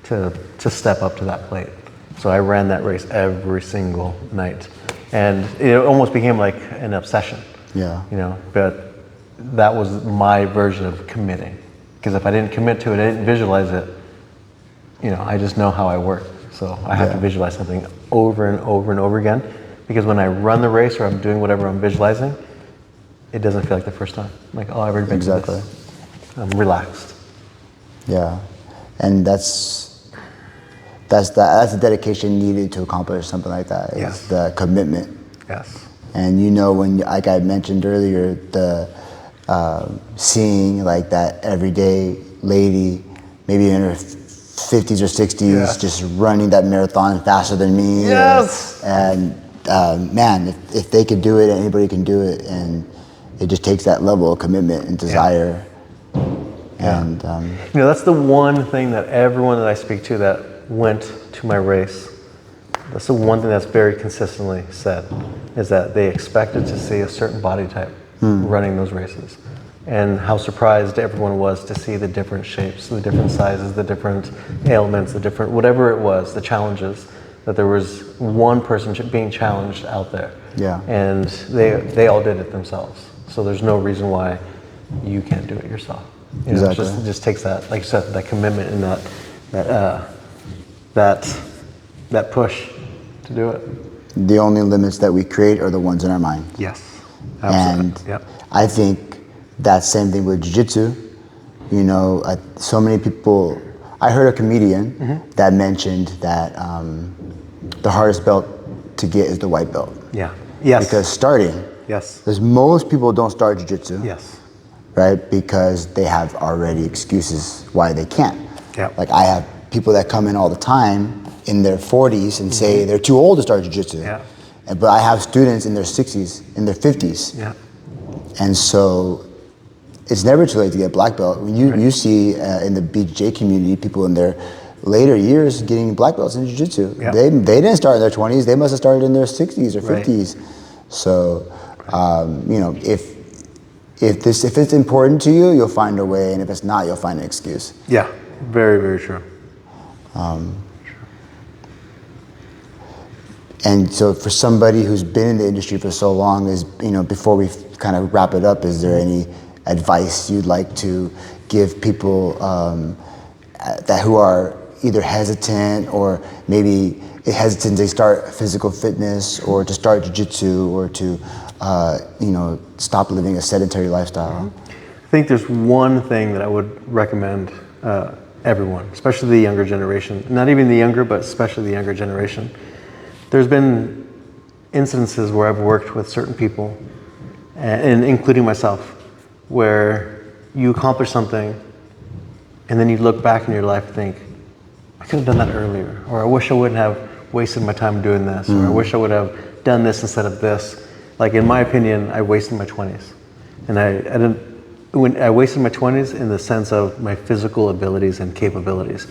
to step up to that plate. So I ran that race every single night. And it almost became like an obsession. Yeah. But that was my version of committing. Because if I didn't commit to it, I didn't visualize it, I just know how I work. So I have to visualize something over and over and over again. Because when I run the race or I'm doing whatever I'm visualizing, it doesn't feel like the first time. Like, oh, I've already been to this. I'm relaxed. Yeah. And that's the dedication needed to accomplish something like that. Is the commitment. Yes. And when, like I mentioned earlier, the seeing like that everyday lady, maybe in her 50s or 60s, just running that marathon faster than me. Yes. And man, if they could do it, anybody can do it. And it just takes that level of commitment and desire. Yeah. And that's the one thing that everyone that I speak to that went to my race, that's the one thing that's very consistently said, is that they expected to see a certain body type running those races. and how surprised everyone was to see the different shapes, the different sizes, the different ailments, the different, whatever it was, the challenges, that there was one person being challenged out there. Yeah. And they all did it themselves. So there's no reason why you can't do it yourself. You know, Exactly. it just takes that, like you said, that commitment and that push to do it. The only limits that we create are the ones in our mind. Yes, absolutely. And Yep. I think that same thing with jiu-jitsu. You know, so many people, I heard a comedian that mentioned that the hardest belt to get is the white belt. Yeah. Yes. Because starting, Yes. because most people don't start jiu-jitsu, Yes. right? Because they have already excuses why they can't. Yeah. Like I have people that come in all the time in their 40s and say they're too old to start jiu-jitsu. Yeah. But I have students in their 60s, in their 50s. Yeah. And so it's never too late to get a black belt. When you see in the BJJ community, people in their later years getting black belts in jiu-jitsu. Yeah. They didn't start in their 20s. They must have started in their 60s or Right. 50s. So, you know, if it's important to you, you'll find a way, and if it's not, you'll find an excuse. Yeah. Very, very true. And so for somebody who's been in the industry for so long, before we kind of wrap it up, is there any advice you'd like to give people who are either hesitant or maybe hesitant to start physical fitness or to start jiu-jitsu or to stop living a sedentary lifestyle? I think there's one thing that I would recommend everyone, especially the younger generation, not even the younger, but especially the younger generation. There's been incidences where I've worked with certain people, and including myself, where you accomplish something and then you look back in your life and think, I could have done that earlier, or I wish I wouldn't have wasted my time doing this, or I wish I would have done this instead of this. Like in my opinion, I wasted my 20s. And I wasted my 20s in the sense of my physical abilities and capabilities.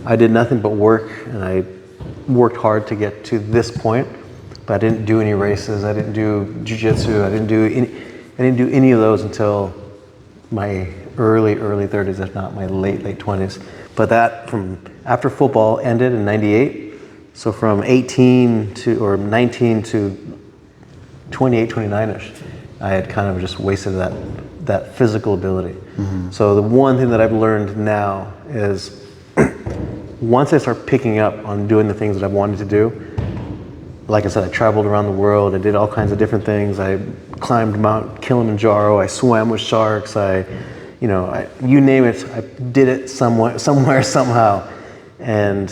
I did nothing but work, and I worked hard to get to this point, but I didn't do any races. I didn't do jiu-jitsu. I didn't do any of those until my early 30s, if not my late 20s. But that from after football ended in '98, so from 19 to 28, 29ish, I had kind of just wasted that physical ability. So the one thing that I've learned now is once I start picking up on doing the things that I've wanted to do, like I said, I traveled around the world, I did all kinds of different things. I climbed Mount Kilimanjaro, I swam with sharks, you name it, I did it somewhere, somehow. And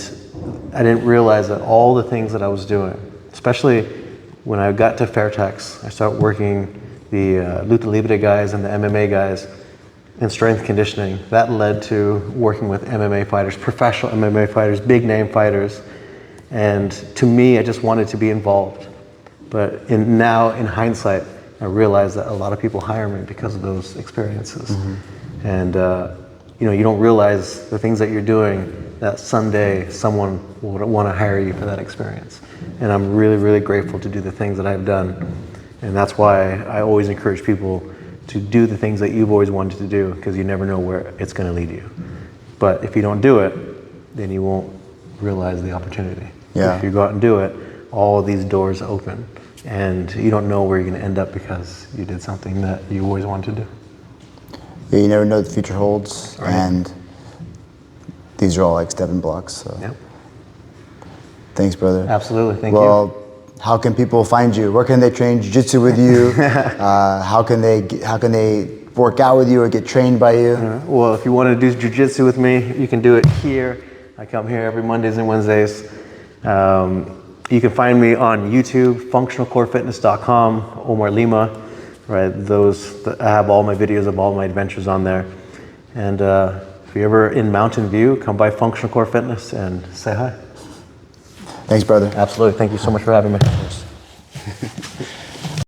I didn't realize that all the things that I was doing, especially when I got to Fairtex, I started working the Luta Libre guys and the MMA guys in strength conditioning. That led to working with MMA fighters, professional MMA fighters, big name fighters. And to me, I just wanted to be involved. But now in hindsight, I realize that a lot of people hire me because of those experiences. And you don't realize the things that you're doing, that someday someone will want to hire you for that experience. And I'm really, really grateful to do the things that I've done. And that's why I always encourage people to do the things that you've always wanted to do, because you never know where it's going to lead you. But if you don't do it, then you won't realize the opportunity. Yeah. If you go out and do it, all of these doors open, and you don't know where you're going to end up because you did something that you always wanted to do. Yeah, you never know what the future holds, Right. and these are all like stepping blocks. So. Yep. Thanks, brother. Absolutely. Thank you. Well, how can people find you? Where can they train jiu-jitsu with you? How can they work out with you or get trained by you? Well, if you want to do jiu-jitsu with me, you can do it here. I come here every Mondays and Wednesdays. You can find me on YouTube, functionalcorefitness.com, Omar Lima. Right, I have all my videos of all my adventures on there. And if you're ever in Mountain View, come by Functional Core Fitness and say hi. Thanks, brother. Absolutely. Thank you so much for having me.